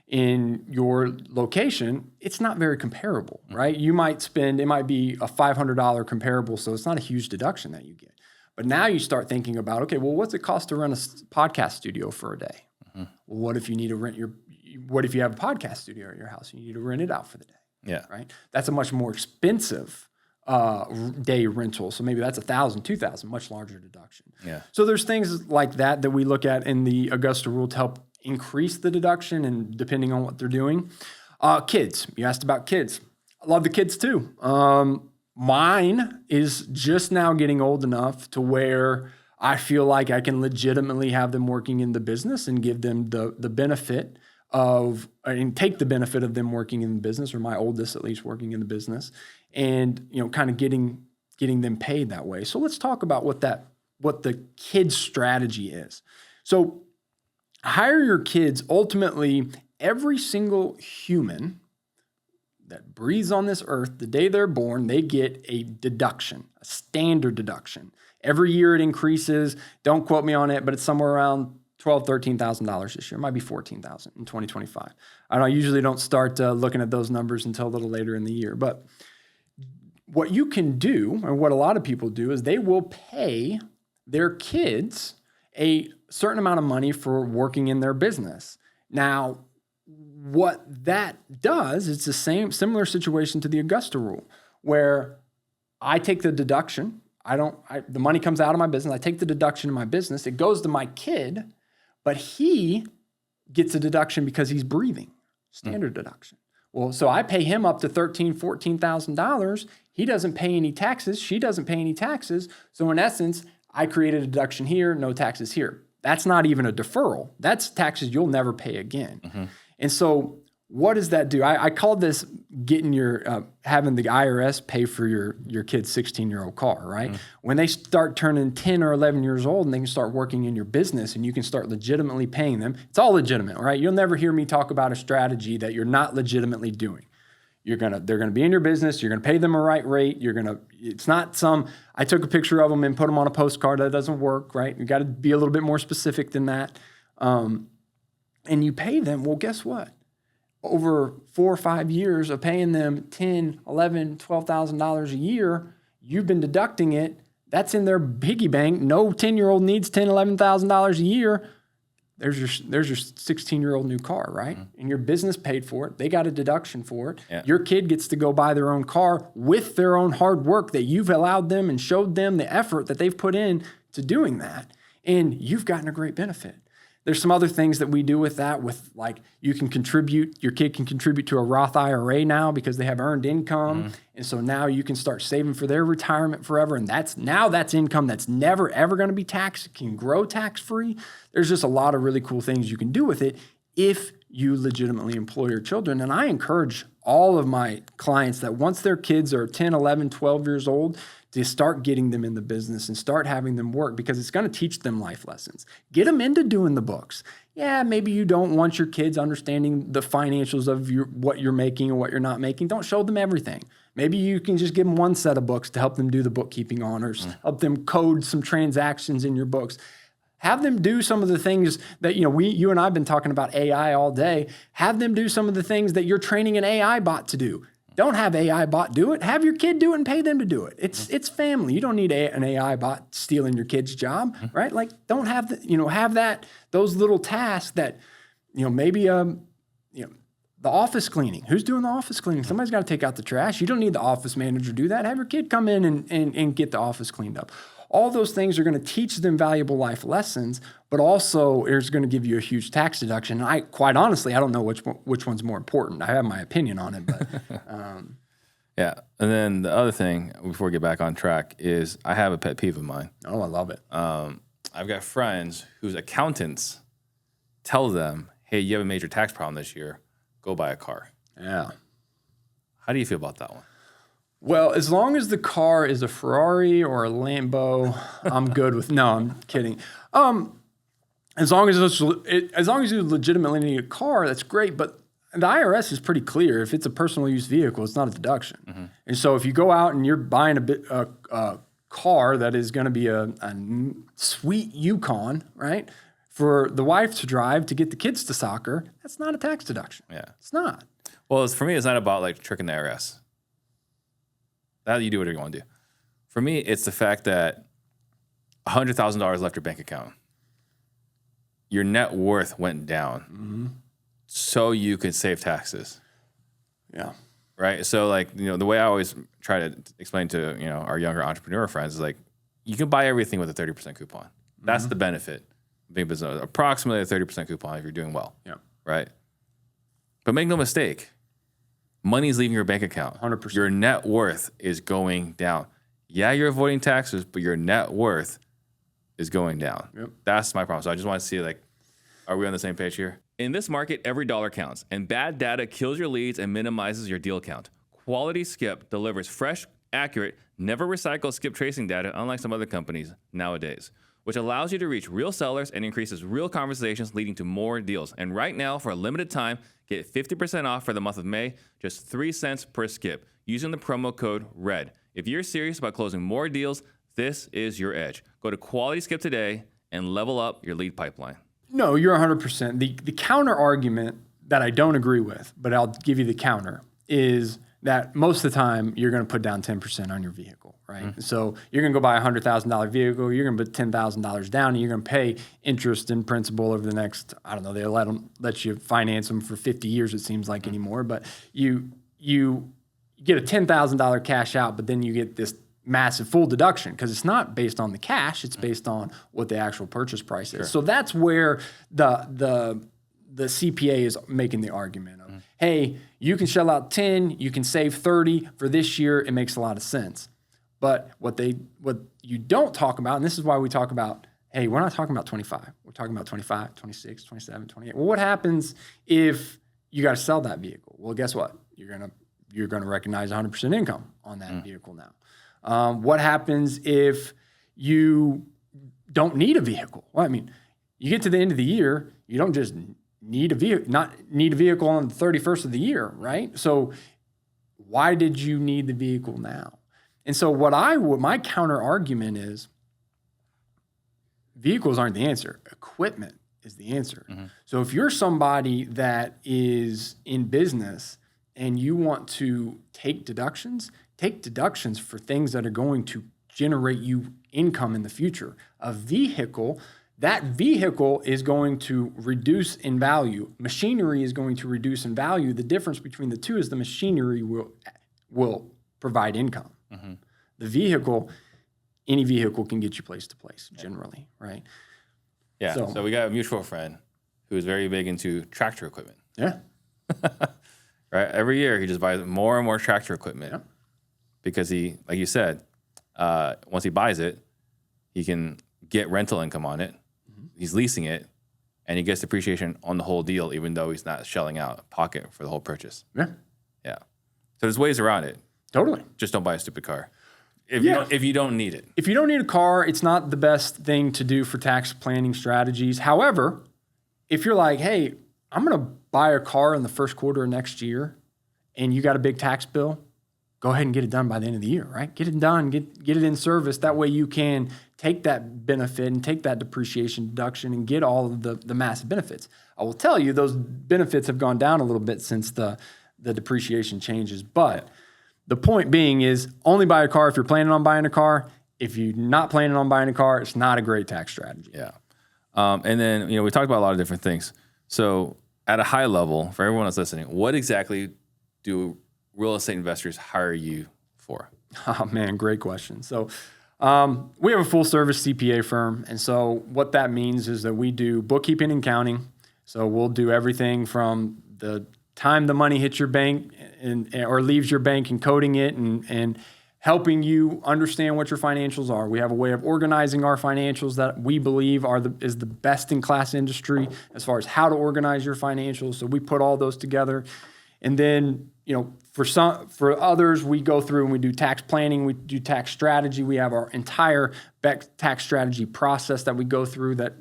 in your location, it's not very comparable, right? It might be a $500 comparable, so it's not a huge deduction that you get. But now you start thinking about, okay, well, what's it cost to rent a podcast studio for a day? Well, what if you need to what if you have a podcast studio at your house and you need to rent it out for the day? Yeah. Right? That's a much more expensive day rental. So maybe that's $1,000, $2,000, much larger deduction. Yeah. So there's things like that we look at in the Augusta rule to help increase the deduction and depending on what they're doing. Kids, you asked about kids. I love the kids too. Mine is just now getting old enough to where I feel like I can legitimately have them working in the business and give them the benefit of, and take the benefit of them working in the business, or my oldest at least working in the business, and kind of getting them paid that way. So let's talk about what the kids' strategy is. So hire your kids. Ultimately, every single human that breathes on this earth, the day they're born, they get a deduction, a standard deduction. Every year it increases. Don't quote me on it, but it's somewhere around $12,000, $13,000 this year. It might be $14,000 in 2025. I usually don't start looking at those numbers until a little later in the year. But what you can do, and what a lot of people do, is they will pay their kids a certain amount of money for working in their business. Now, what that does, it's the similar situation to the Augusta rule, where I take the deduction. The money comes out of my business. I take the deduction in my business. It goes to my kid, but he gets a deduction because he's breathing. Standard deduction. Well, so I pay him up to $13,000, $14,000. He doesn't pay any taxes. She doesn't pay any taxes. So in essence, I created a deduction here, no taxes here. That's not even a deferral. That's taxes you'll never pay again. And so what does that do? I call this getting your having the IRS pay for your kid's 16-year-old car, right? When they start turning 10 or 11 years old and they can start working in your business and you can start legitimately paying them, it's all legitimate, right? You'll never hear me talk about a strategy that you're not legitimately doing. They're gonna be in your business. You're gonna pay them a right rate. It's not I took a picture of them and put them on a postcard. That doesn't work, right? You got to be a little bit more specific than that. And you pay them. Well, guess what? Over 4 or 5 years of paying them $10,000, $11,000, $12,000 a year, you've been deducting it. That's in their piggy bank. No 10-year-old needs $10,000, $11,000 a year. There's your 16-year-old new car, right? And your business paid for it. They got a deduction for it. Yeah. Your kid gets to go buy their own car with their own hard work that you've allowed them and showed them the effort that they've put in to doing that. And you've gotten a great benefit. There's some other things that we do with that, with like your kid can contribute to a Roth IRA now because they have earned income. And so now you can start saving for their retirement forever. And that's income that's never, ever going to be taxed. It can grow tax-free. There's just a lot of really cool things you can do with it if you legitimately employ your children. And I encourage all of my clients that once their kids are 10, 11, 12 years old, to start getting them in the business and start having them work because it's going to teach them life lessons. Get them into doing the books. Yeah, maybe you don't want your kids understanding the financials of what you're making and what you're not making. Don't show them everything. Maybe you can just give them one set of books to help them do the bookkeeping honors, help them code some transactions in your books. Have them do some of the things that, you and I have been talking about AI all day. Have them do some of the things that you're training an AI bot to do. Don't have AI bot do it. Have your kid do it and pay them to do it. It's family. You don't need an AI bot stealing your kid's job, right? Like, don't have those little tasks that, maybe the office cleaning. Who's doing the office cleaning? Somebody's got to take out the trash. You don't need the office manager to do that. Have your kid come in and get the office cleaned up. All those things are going to teach them valuable life lessons, but also it's going to give you a huge tax deduction. And quite honestly, I don't know which one's more important. I have my opinion on it, but yeah. And then the other thing before we get back on track is I have a pet peeve of mine. Oh, I love it. I've got friends whose accountants tell them, "Hey, you have a major tax problem this year. Go buy a car." Yeah. How do you feel about that one? Well, as long as the car is a Ferrari or a Lambo, I'm good with. No, I'm kidding. As long as you legitimately need a car, that's great. But the IRS is pretty clear. If it's a personal use vehicle, it's not a deduction. And so if you go out and you're buying a car that is going to be a sweet Yukon, right, for the wife to drive to get the kids to soccer, that's not a tax deduction. Yeah, it's not. Well, for me, it's not about like tricking the IRS. That you do whatever you want to do. For me, it's the fact that $100,000 left your bank account. Your net worth went down so you could save taxes. Yeah. Right? So like, the way I always try to explain to, our younger entrepreneur friends is like, you can buy everything with a 30% coupon. That's the benefit of being business. Approximately a 30% coupon if you're doing well. Yeah. Right? But make no mistake. Money's leaving your bank account. 100%. Your net worth is going down. Yeah, you're avoiding taxes, but your net worth is going down. Yep. That's my problem. So I just want to see, are we on the same page here? In this market, every dollar counts, and bad data kills your leads and minimizes your deal count. Quality Skip delivers fresh, accurate, never recycled skip tracing data, unlike some other companies nowadays, which allows you to reach real sellers and increases real conversations, leading to more deals. And right now, for a limited time, get 50% off for the month of May, just 3 cents per skip, using the promo code RED. If you're serious about closing more deals, this is your edge. Go to Quality Skip today and level up your lead pipeline. No, you're 100%. The counter argument that I don't agree with, but I'll give you the counter, is that most of the time you're going to put down 10% on your vehicle, right? So you're going to go buy a $100,000 vehicle, you're going to put $10,000 down, and you're going to pay interest and principal over the next, I don't know, they let you finance them for 50 years, it seems like anymore, but you get a $10,000 cash out, but then you get this massive full deduction because it's not based on the cash, it's based on what the actual purchase price is. Sure. So that's where the CPA is making the argument of, hey, you can shell out 10, you can save 30 for this year. It makes a lot of sense. But what you don't talk about, and this is why we talk about Hey, we're not talking about 25. We're talking about 25, 26, 27, 28. Well, what happens if you got to sell that vehicle? Well, guess what? You're going to recognize 100% income on that vehicle now. What happens if you don't need a vehicle? Well, I mean, you get to the end of the year, you don't just need a vehicle, not need a vehicle on the 31st of the year, right? So why did you need the vehicle now? And so my counter argument is vehicles aren't the answer. Equipment is the answer. So if you're somebody that is in business and you want to take deductions for things that are going to generate you income in the future. That vehicle is going to reduce in value. Machinery is going to reduce in value. The difference between the two is the machinery will provide income. The vehicle, any vehicle can get you place to place generally, right? Yeah. So we got a mutual friend who is very big into tractor equipment. Yeah. Right. Every year he just buys more and more tractor equipment because he, like you said, once he buys it, he can get rental income on it. He's leasing it, and he gets depreciation on the whole deal, even though he's not shelling out a pocket for the whole purchase. Yeah. Yeah. So there's ways around it. Totally. Just don't buy a stupid car. If you don't need it. If you don't need a car, it's not the best thing to do for tax planning strategies. However, if you're like, hey, I'm going to buy a car in the first quarter of next year, and you got a big tax bill, go ahead and get it done by the end of the year, right? Get it done, get it in service. That way you can take that benefit and take that depreciation deduction and get all of the massive benefits. I will tell you those benefits have gone down a little bit since the depreciation changes. But the point being is only buy a car if you're planning on buying a car. If you're not planning on buying a car, it's not a great tax strategy. Yeah. And then, we talked about a lot of different things. So at a high level, for everyone that's listening, what exactly do real estate investors hire you for? Oh, man, great question. So we have a full service CPA firm. And so what that means is that we do bookkeeping and accounting. So we'll do everything from the time the money hits your bank or leaves your bank and coding it and helping you understand what your financials are. We have a way of organizing our financials that we believe is the best in class industry as far as how to organize your financials. So we put all those together. And then, for others, we go through and we do tax planning, we do tax strategy. We have our entire tax strategy process that we go through that,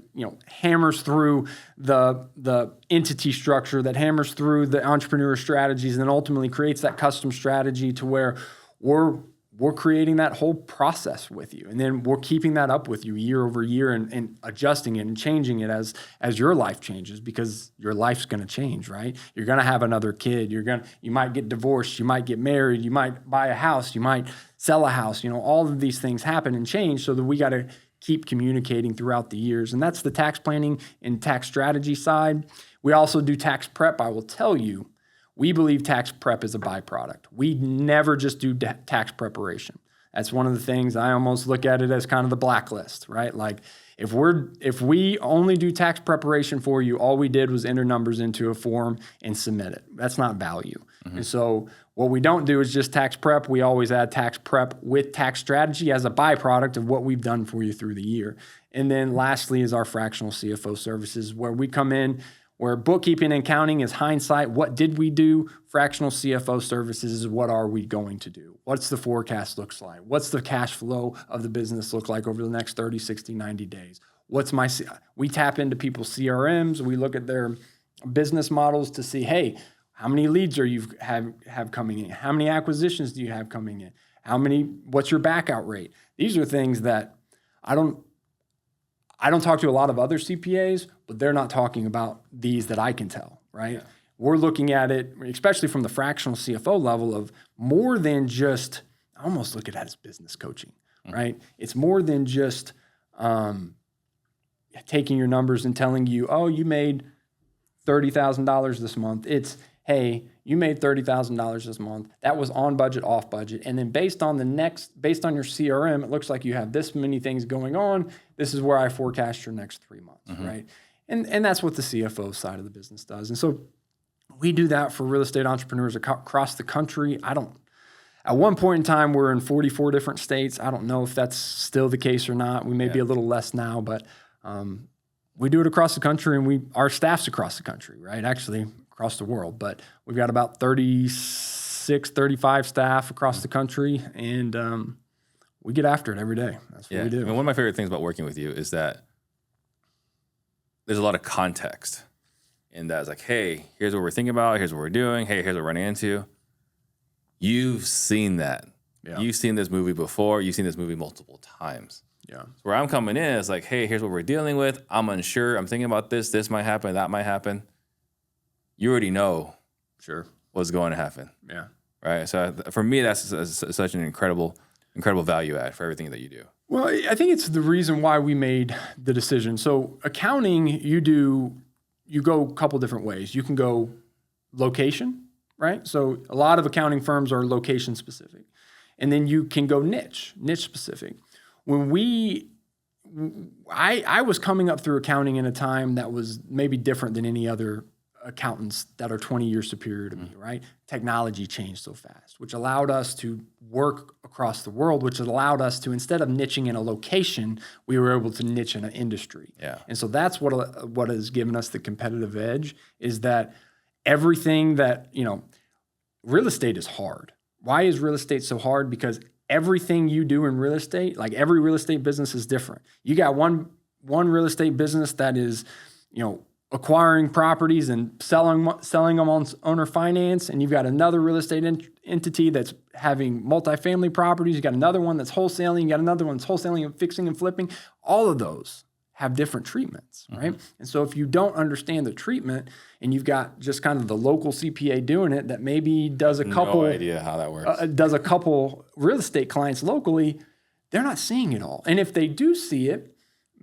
hammers through the entity structure, that hammers through the entrepreneur strategies, and then ultimately creates that custom strategy to where we're creating that whole process with you. And then we're keeping that up with you year over year and adjusting it and changing it as your life changes, because your life's going to change, right? You're going to have another kid. You might get divorced. You might get married. You might buy a house. You might sell a house. All of these things happen and change, so that we got to keep communicating throughout the years. And that's the tax planning and tax strategy side. We also do tax prep. I will tell you, we believe tax prep is a byproduct. We never just do tax preparation. That's one of the things I almost look at it as kind of the blacklist, right? Like if we only do tax preparation for you, all we did was enter numbers into a form and submit it. That's not value. And so what we don't do is just tax prep. We always add tax prep with tax strategy as a byproduct of what we've done for you through the year. And then lastly is our fractional CFO services, where we come in, where bookkeeping and accounting is hindsight. What did we do? Fractional CFO services is what are we going to do? What's the forecast looks like? What's the cash flow of the business look like over the next 30, 60, 90 days? We tap into people's CRMs. We look at their business models to see, hey, how many leads are you have coming in? How many acquisitions do you have coming in? What's your backout rate? These are things that I don't talk to a lot of other CPAs, but they're not talking about these that I can tell, right? Yeah. We're looking at it, especially from the fractional CFO level, of more than just, I almost look at that as business coaching, right? It's more than just taking your numbers and telling you, oh, you made $30,000 this month. It's, hey, you made $30,000 this month. That was on budget, off budget. And then based on your CRM, it looks like you have this many things going on. This is where I forecast your next 3 months, right? And that's what the CFO side of the business does. And so we do that for real estate entrepreneurs across the country. At one point in time, we're in 44 different states. I don't know if that's still the case or not. We may be a little less now, but We do it across the country, and our staff's across the country, right? Actually, across the world. But we've got about 36, 35 staff across the country, and we get after it every day. That's what we do. I mean, one of my favorite things about working with you is that there's a lot of context in that. It's like, hey, here's what we're thinking about. Here's what we're doing. Hey, here's what we're running into. You've seen that. Yeah. You've seen this movie before. You've seen this movie multiple times. Yeah. So where I'm coming in is like, hey, here's what we're dealing with. I'm unsure. I'm thinking about this. This might happen. That might happen. You already know what's going to happen. Yeah. Right. So for me, that's such an incredible value add for everything that you do. Well, I think it's the reason why we made the decision. So accounting, you go a couple different ways. You can go location, right? So a lot of accounting firms are location specific. And then you can go niche specific. When I was coming up through accounting in a time that was maybe different than any other accountants that are 20 years superior to me, right? Technology changed so fast, which allowed us to work across the world, which allowed us to, instead of niching in a location, we were able to niche in an industry. Yeah. And so that's what has given us the competitive edge, is that everything that, real estate is hard. Why is real estate so hard? Because everything you do in real estate, like every real estate business is different. You got one real estate business that is, acquiring properties and selling them on owner finance, and you've got another real estate entity that's having multifamily properties. You got another one that's wholesaling. You got another one that's wholesaling and fixing and flipping. All of those have different treatments, right? And so if you don't understand the treatment, and you've got just kind of the local CPA doing it that maybe does a couple, no idea how that works, does a couple real estate clients locally, they're not seeing it all. And if they do see it,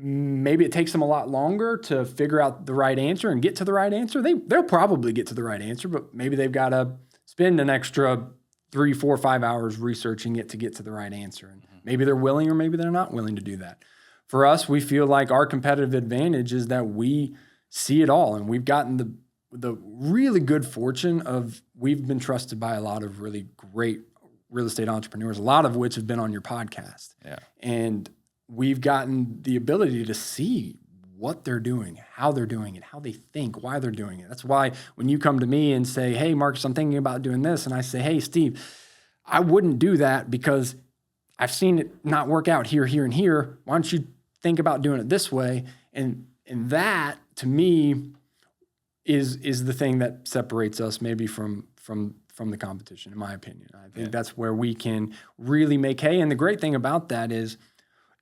maybe it takes them a lot longer to figure out the right answer and get to the right answer. They'll probably get to the right answer, but maybe they've got to spend an extra 3, 4, 5 hours researching it to get to the right answer. And maybe they're willing, or maybe they're not willing to do that. For us, we feel like our competitive advantage is that we see it all, and we've gotten the really good fortune of, we've been trusted by a lot of really great real estate entrepreneurs, a lot of which have been on your podcast. Yeah. And we've gotten the ability to see what they're doing, how they're doing it, how they think, why they're doing it. That's why when you come to me and say, hey, Marcus, I'm thinking about doing this, and I say, hey, Steve, I wouldn't do that because I've seen it not work out here, here, and here. Why don't you think about doing it this way? And that, to me, is the thing that separates us maybe from the competition, in my opinion. I think that's where we can really make hay. And the great thing about that is,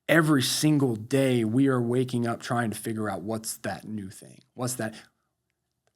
every single day we are waking up trying to figure out what's that new thing. What's that?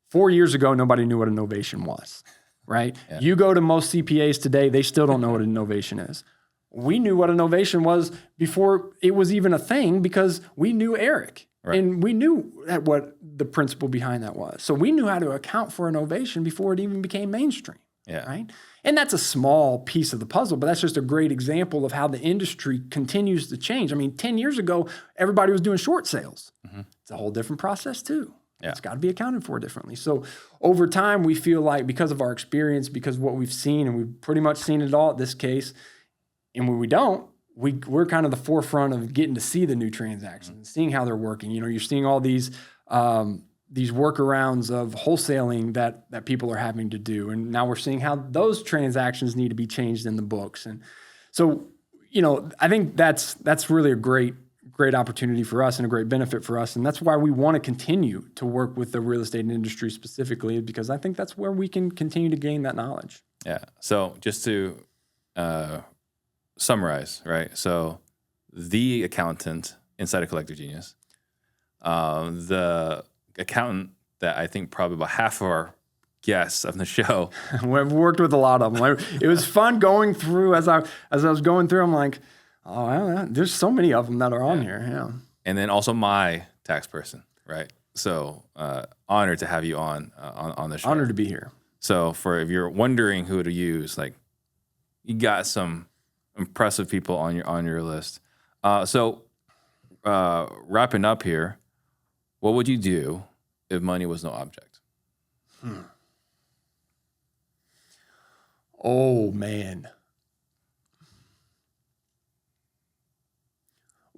4 years ago, nobody knew what a novation was, right? Yeah. You go to most CPAs today, they still don't know what a novation is. We knew what a novation was before it was even a thing, because we knew Eric. Right. And we knew what the principle behind that was. So we knew how to account for a novation before it even became mainstream. Yeah. Right. And that's a small piece of the puzzle, but that's just a great example of how the industry continues to change. I mean, 10 years ago, everybody was doing short sales. It's a whole different process too. Yeah. It's got to be accounted for differently. So over time, we feel like, because of our experience, because of what we've seen, and we've pretty much seen it all at this case, and when we don't, we're kind of the forefront of getting to see the new transactions, seeing how they're working. You're seeing all these workarounds of wholesaling that people are having to do. And now we're seeing how those transactions need to be changed in the books. And so, I think that's really a great opportunity for us and a great benefit for us. And that's why we want to continue to work with the real estate industry specifically, because I think that's where we can continue to gain that knowledge. Yeah. So just to summarize, right? So the accountant inside of Collective Genius, the accountant that I think probably about half of our guests on the show. We've worked with a lot of them. It was fun going through as I was going through. I'm like, oh, there's so many of them that are on here. Yeah. And then also my tax person, right? So honored to have you on the show. Honored to be here. So if you're wondering who to use, like, you got some impressive people on your list. So wrapping up here, what would you do if money was no object? Oh, man.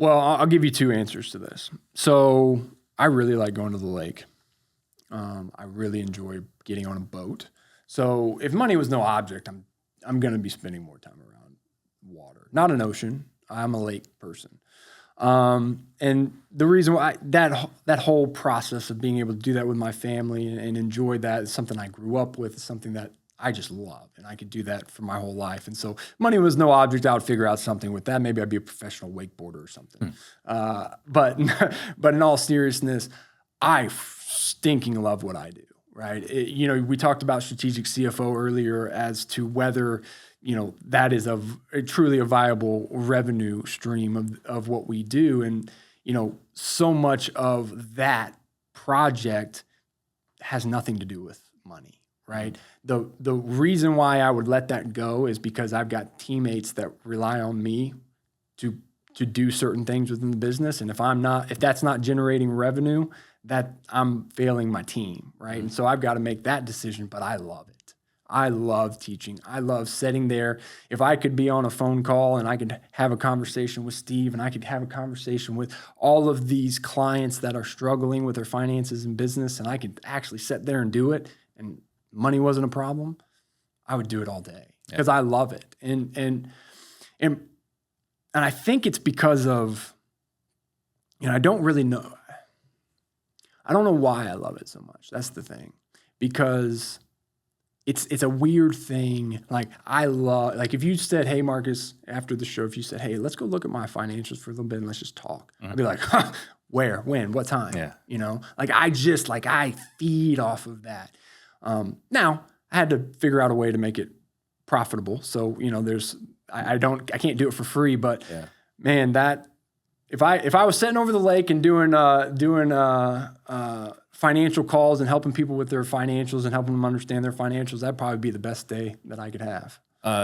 Well, I'll give you two answers to this. So I really like going to the lake. I really enjoy getting on a boat. So if money was no object, I'm going to be spending more time around water, not an ocean. I'm a lake person. And the reason why that whole process of being able to do that with my family and enjoy that is something I grew up with, is something that I just love, and I could do that for my whole life. And so money was no object. I would figure out something with that. Maybe I'd be a professional wakeboarder or something. But in all seriousness, I stinking love what I do, right? We talked about strategic CFO earlier as to whether, that is truly a viable revenue stream of what we do. And, so much of that project has nothing to do with money, right? The reason why I would let that go is because I've got teammates that rely on me to do certain things within the business. And if that's not generating revenue, that I'm failing my team, right? And so I've got to make that decision, but I love it. I love teaching. I love sitting there. If I could be on a phone call and I could have a conversation with Steve and I could have a conversation with all of these clients that are struggling with their finances and business, and I could actually sit there and do it, and money wasn't a problem, I would do it all day because I love it. And I think it's because of, I don't really know. I don't know why I love it so much. That's the thing. Because it's a weird thing. Like if you said, hey, Marcus, after the show, if you said, hey, let's go look at my financials for a little bit and let's just talk. I'd be like, where, when, what time? Yeah. I feed off of that. Now I had to figure out a way to make it profitable. So, I can't do it for free, but man, that if I was sitting over the lake and doing financial calls and helping people with their financials and helping them understand their financials, that'd probably be the best day that I could have.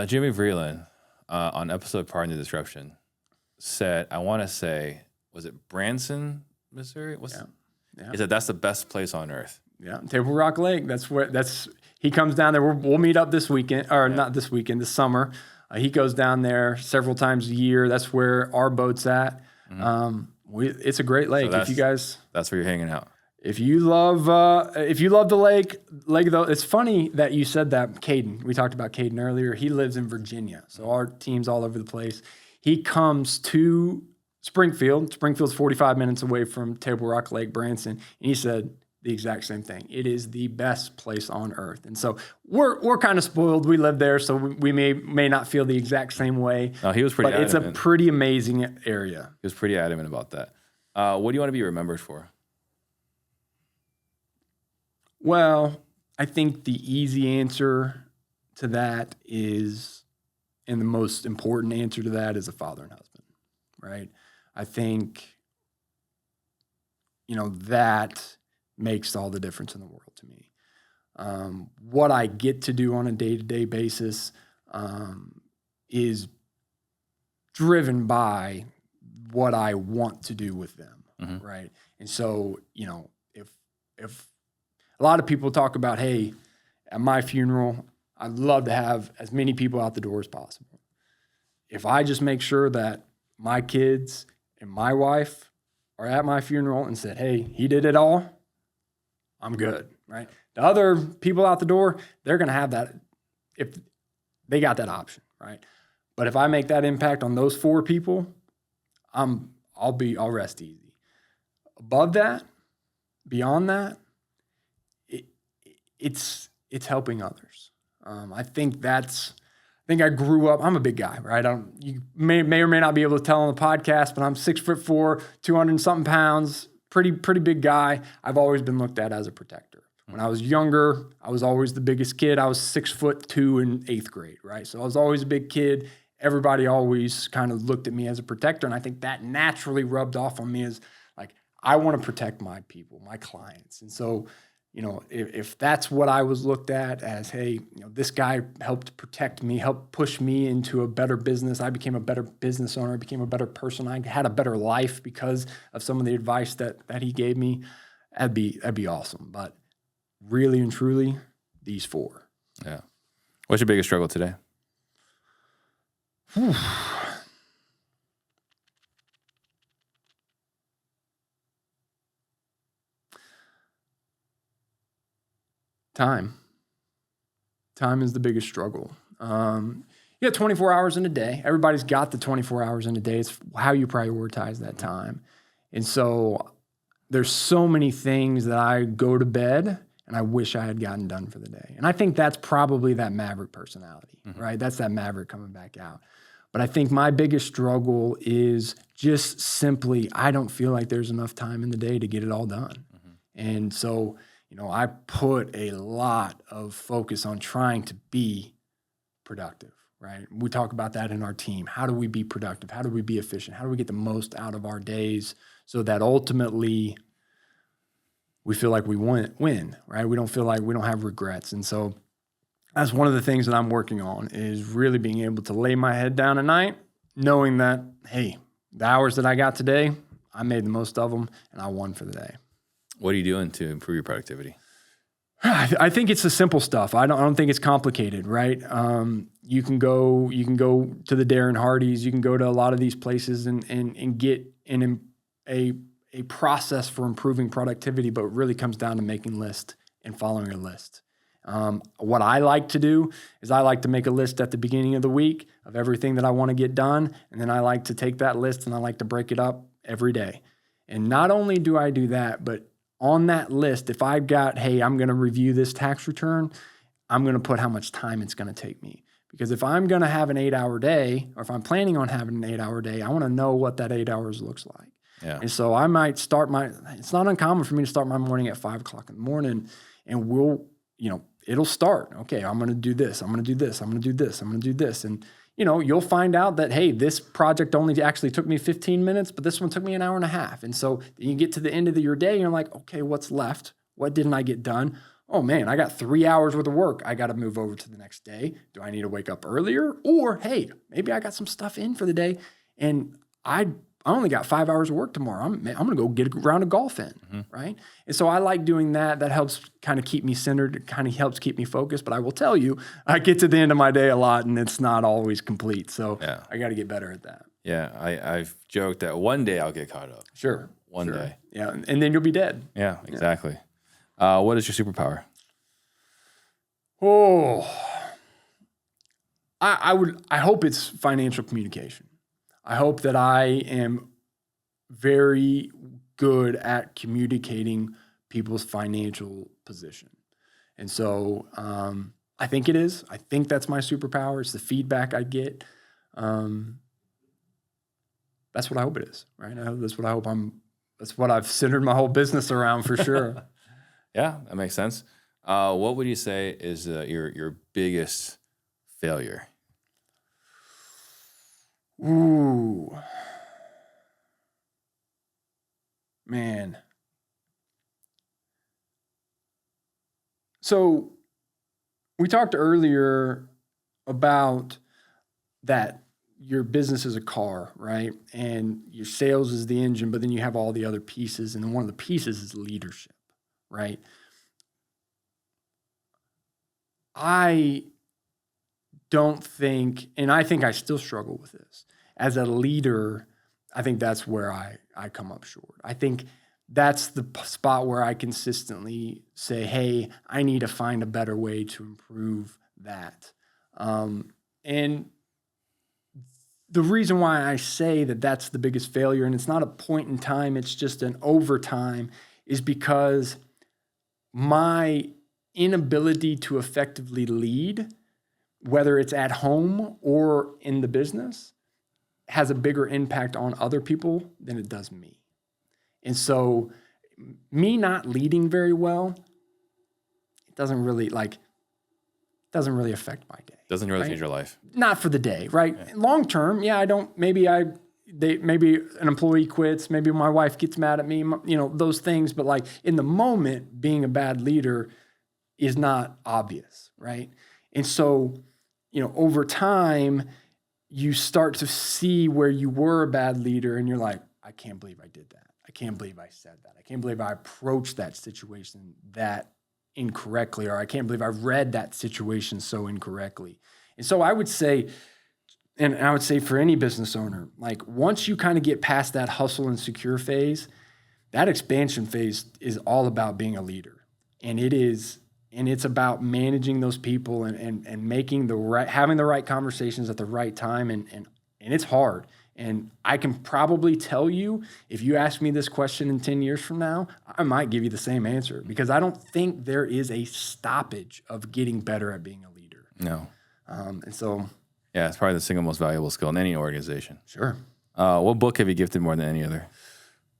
Jimmy Vreeland, on episode Pardon the Disruption, said, I want to say, was it Branson, Missouri? He said that's the best place on earth. Yeah, Table Rock Lake. He comes down there. We'll meet up this weekend, or not this weekend, this summer. He goes down there several times a year. That's where our boat's at. It's a great lake. So if you guys, that's where you're hanging out. If you love the lake though, it's funny that you said that. Caden, we talked about Caden earlier. He lives in Virginia, so our team's all over the place. He comes to Springfield. Springfield's 45 minutes away from Table Rock Lake, Branson, and he said the exact same thing. It is the best place on earth. And so we're kind of spoiled. We live there, so we may not feel the exact same way. No, he was pretty adamant. It's a pretty amazing area. He was pretty adamant about that. What do you want to be remembered for? Well, I think the easy answer to that is, and the most important answer to that is a father and husband, right? I think, that makes all the difference in the world to me. What I get to do on a day-to-day basis is driven by what I want to do with them, right? And so, if a lot of people talk about, hey, at my funeral, I'd love to have as many people out the door as possible. If I just make sure that my kids and my wife are at my funeral and said, hey, he did it all, I'm good, right? The other people out the door, they're going to have that if they got that option, right? But if I make that impact on those 4 people, I'll rest easy. Above that, beyond that, it's helping others. I think I grew up. I'm a big guy, right? You may or may not be able to tell on the podcast, but I'm 6'4", 200 and something pounds, pretty big guy. I've always been looked at as a protector. When I was younger, I was always the biggest kid. I was 6'2" in 8th grade, right? So I was always a big kid. Everybody always kind of looked at me as a protector, and I think that naturally rubbed off on me as like I want to protect my people, my clients, and so. If that's what I was looked at as, hey, this guy helped protect me, helped push me into a better business. I became a better business owner. I became a better person. I had a better life because of some of the advice that he gave me. That'd be awesome. But really and truly, these 4. Yeah. What's your biggest struggle today? Time is the biggest struggle. You got 24 hours in a day. Everybody's got the 24 hours in a day. It's how you prioritize that time. And so there's so many things that I go to bed and I wish I had gotten done for the day. And I think that's probably that maverick personality, right? That's that maverick coming back out. But I think my biggest struggle is just simply, I don't feel like there's enough time in the day to get it all done. And so, I put a lot of focus on trying to be productive, right? We talk about that in our team. How do we be productive? How do we be efficient? How do we get the most out of our days so that ultimately we feel like we win, right? We don't feel like we don't have regrets. And so that's one of the things that I'm working on, is really being able to lay my head down at night, knowing that, hey, the hours that I got today, I made the most of them and I won for the day. What are you doing to improve your productivity? I think it's the simple stuff. I don't think it's complicated, right? You can go to the Darren Hardys, you can go to a lot of these places and get a process for improving productivity, but it really comes down to making lists and following a list. What I like to do is I like to make a list at the beginning of the week of everything that I want to get done. And then I like to take that list and I like to break it up every day. And not only do I do that, but on that list, if I've got, hey, I'm going to review this tax return, I'm going to put how much time it's going to take me. Because if I'm going to have an 8-hour day, or if I'm planning on having an 8-hour day, I want to know what that 8 hours looks like. Yeah. And so I might start it's not uncommon for me to start my morning at 5 o'clock in the morning, and it'll start. Okay, I'm going to do this. I'm going to do this. I'm going to do this. I'm going to do this. And, you'll find out that, hey, this project only actually took me 15 minutes, but this one took me an hour and a half. And so you get to the end of your day and you're like, okay, what's left? What didn't I get done? Oh man, I got 3 hours worth of work. I got to move over to the next day. Do I need to wake up earlier? Or, hey, maybe I got some stuff in for the day and I only got 5 hours of work tomorrow. I'm going to go get a round of golf in, right? And so I like doing that. That helps kind of keep me centered. It kind of helps keep me focused. But I will tell you, I get to the end of my day a lot, and it's not always complete. So I got to get better at that. Yeah, I've joked that one day I'll get caught up. Sure. One day. Yeah, and then you'll be dead. Yeah, exactly. What is your superpower? Oh, I hope it's financial communication. I hope that I am very good at communicating people's financial position. And so I think it is. I think that's my superpower. It's the feedback I get. That's what I hope it is, right? That's what I've centered my whole business around for sure. Yeah, that makes sense. What would you say is your biggest failure? Ooh, man. So we talked earlier about that your business is a car, right? And your sales is the engine, but then you have all the other pieces. And then one of the pieces is leadership, right? I don't think, and I think I still struggle with this. As a leader, I think that's where I come up short. I think that's the spot where I consistently say, hey, I need to find a better way to improve that. And the reason why I say that that's the biggest failure, and it's not a point in time, it's just an overtime, is because my inability to effectively lead, whether it's at home or in the business, has a bigger impact on other people than it does me. And so me not leading very well, it doesn't really affect my day. Doesn't really right? change your life. Not for the day, right? Yeah. Long term, yeah, I don't, maybe an employee quits, maybe my wife gets mad at me, those things. But like in the moment, being a bad leader is not obvious, right? And so, over time, you start to see where you were a bad leader and you're like, I can't believe I did that. I can't believe I said that. I can't believe I approached that situation that incorrectly, or I can't believe I read that situation so incorrectly. And so I would say, and I would say for any business owner, like once you kind of get past that hustle and secure phase, that expansion phase is all about being a leader. And it is And it's about managing those people and making having the right conversations at the right time. And it's hard. And I can probably tell you, if you ask me this question in 10 years from now, I might give you the same answer, because I don't think there is a stoppage of getting better at being a leader. No. And so. Yeah, it's probably the single most valuable skill in any organization. Sure. What book have you gifted more than any other?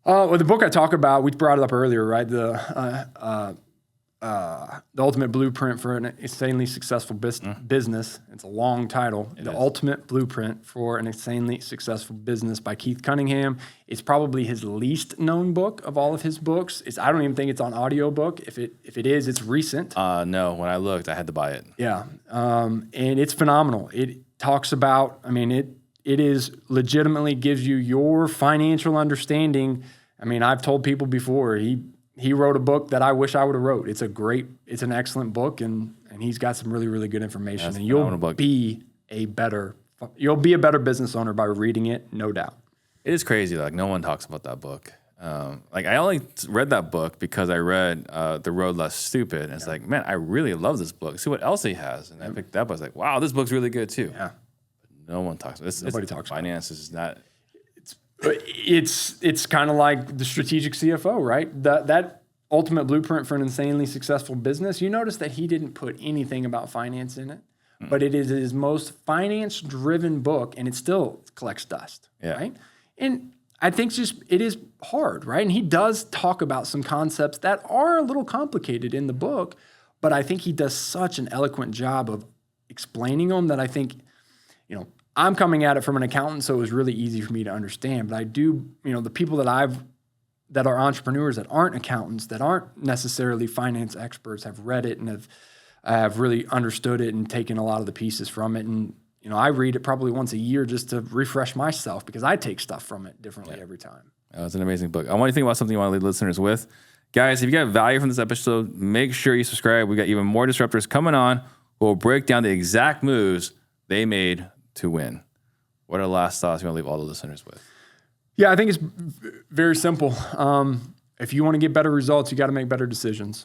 Well, the book I talk about, we brought it up earlier, right? The Ultimate Blueprint for an Insanely Successful Business. It's a long title. The Ultimate Blueprint for an Insanely Successful Business by Keith Cunningham. It's probably his least known book of all of his books. I don't even think it's on audiobook. If it is, it's recent. No, when I looked, I had to buy it. Yeah. And it's phenomenal. It talks about, it is legitimately gives you your financial understanding. I've told people before, he wrote a book that I wish I would have wrote. It's an excellent book, and he's got some really, really good information. And you'll be a better business owner by reading it, no doubt. It is crazy. Like, no one talks about that book. I only read that book because I read The Road Less Stupid. And it's like, man, I really love this book. See what else he has. And I picked that up. I was like, wow, this book's really good too. Yeah. But no one talks about it. Nobody talks about finance is not. It's kind of like the strategic CFO, right? That Ultimate Blueprint for an Insanely Successful Business. You notice that he didn't put anything about finance in it, but it is his most finance-driven book, and it still collects dust, right? And I think it is hard, right? And he does talk about some concepts that are a little complicated in the book, but I think he does such an eloquent job of explaining them that I think, I'm coming at it from an accountant, so it was really easy for me to understand. But I do, the people that are entrepreneurs that aren't accountants, that aren't necessarily finance experts, have read it and have really understood it and taken a lot of the pieces from it. And I read it probably once a year just to refresh myself, because I take stuff from it differently every time. It's an amazing book. I want you to think about something you want to leave listeners with. Guys, if you got value from this episode, make sure you subscribe. We got even more disruptors coming on who will break down the exact moves they made to win. What are the last thoughts you want to leave all the listeners with? Yeah, I think it's very simple. If you want to get better results, you got to make better decisions.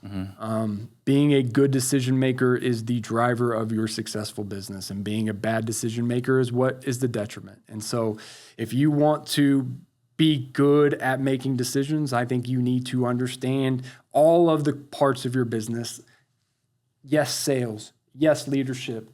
Being a good decision maker is the driver of your successful business, and being a bad decision maker is what is the detriment. And so if you want to be good at making decisions, I think you need to understand all of the parts of your business. Yes, sales. Yes, leadership.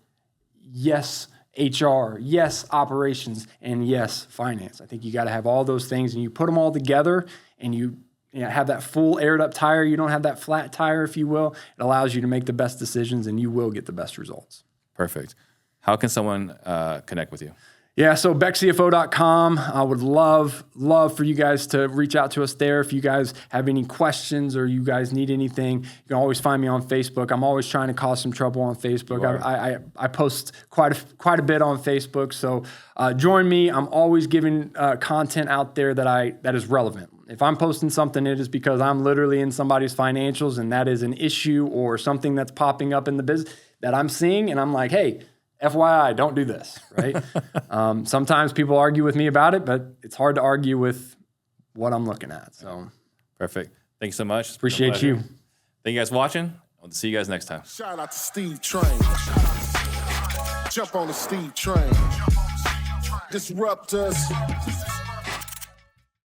Yes, HR, yes, operations, and yes, finance. I think you got to have all those things, and you put them all together, and you have that full aired up tire. You don't have that flat tire, if you will. It allows you to make the best decisions, and you will get the best results. Perfect. How can someone connect with you? Yeah, so beckcfo.com. I would love for you guys to reach out to us there. If you guys have any questions or you guys need anything, you can always find me on Facebook. I'm always trying to cause some trouble on Facebook. I post quite a bit on Facebook, so join me. I'm always giving content out there that is relevant. If I'm posting something, it is because I'm literally in somebody's financials, and that is an issue or something that's popping up in the business that I'm seeing, and I'm like, hey, FYI, don't do this, right? Sometimes people argue with me about it, but it's hard to argue with what I'm looking at. So, perfect. Thank you so much. Appreciate you. Thank you guys for watching. I'll see you guys next time. Shout out to Steve Trang. Jump on the Steve Trang. Disruptors.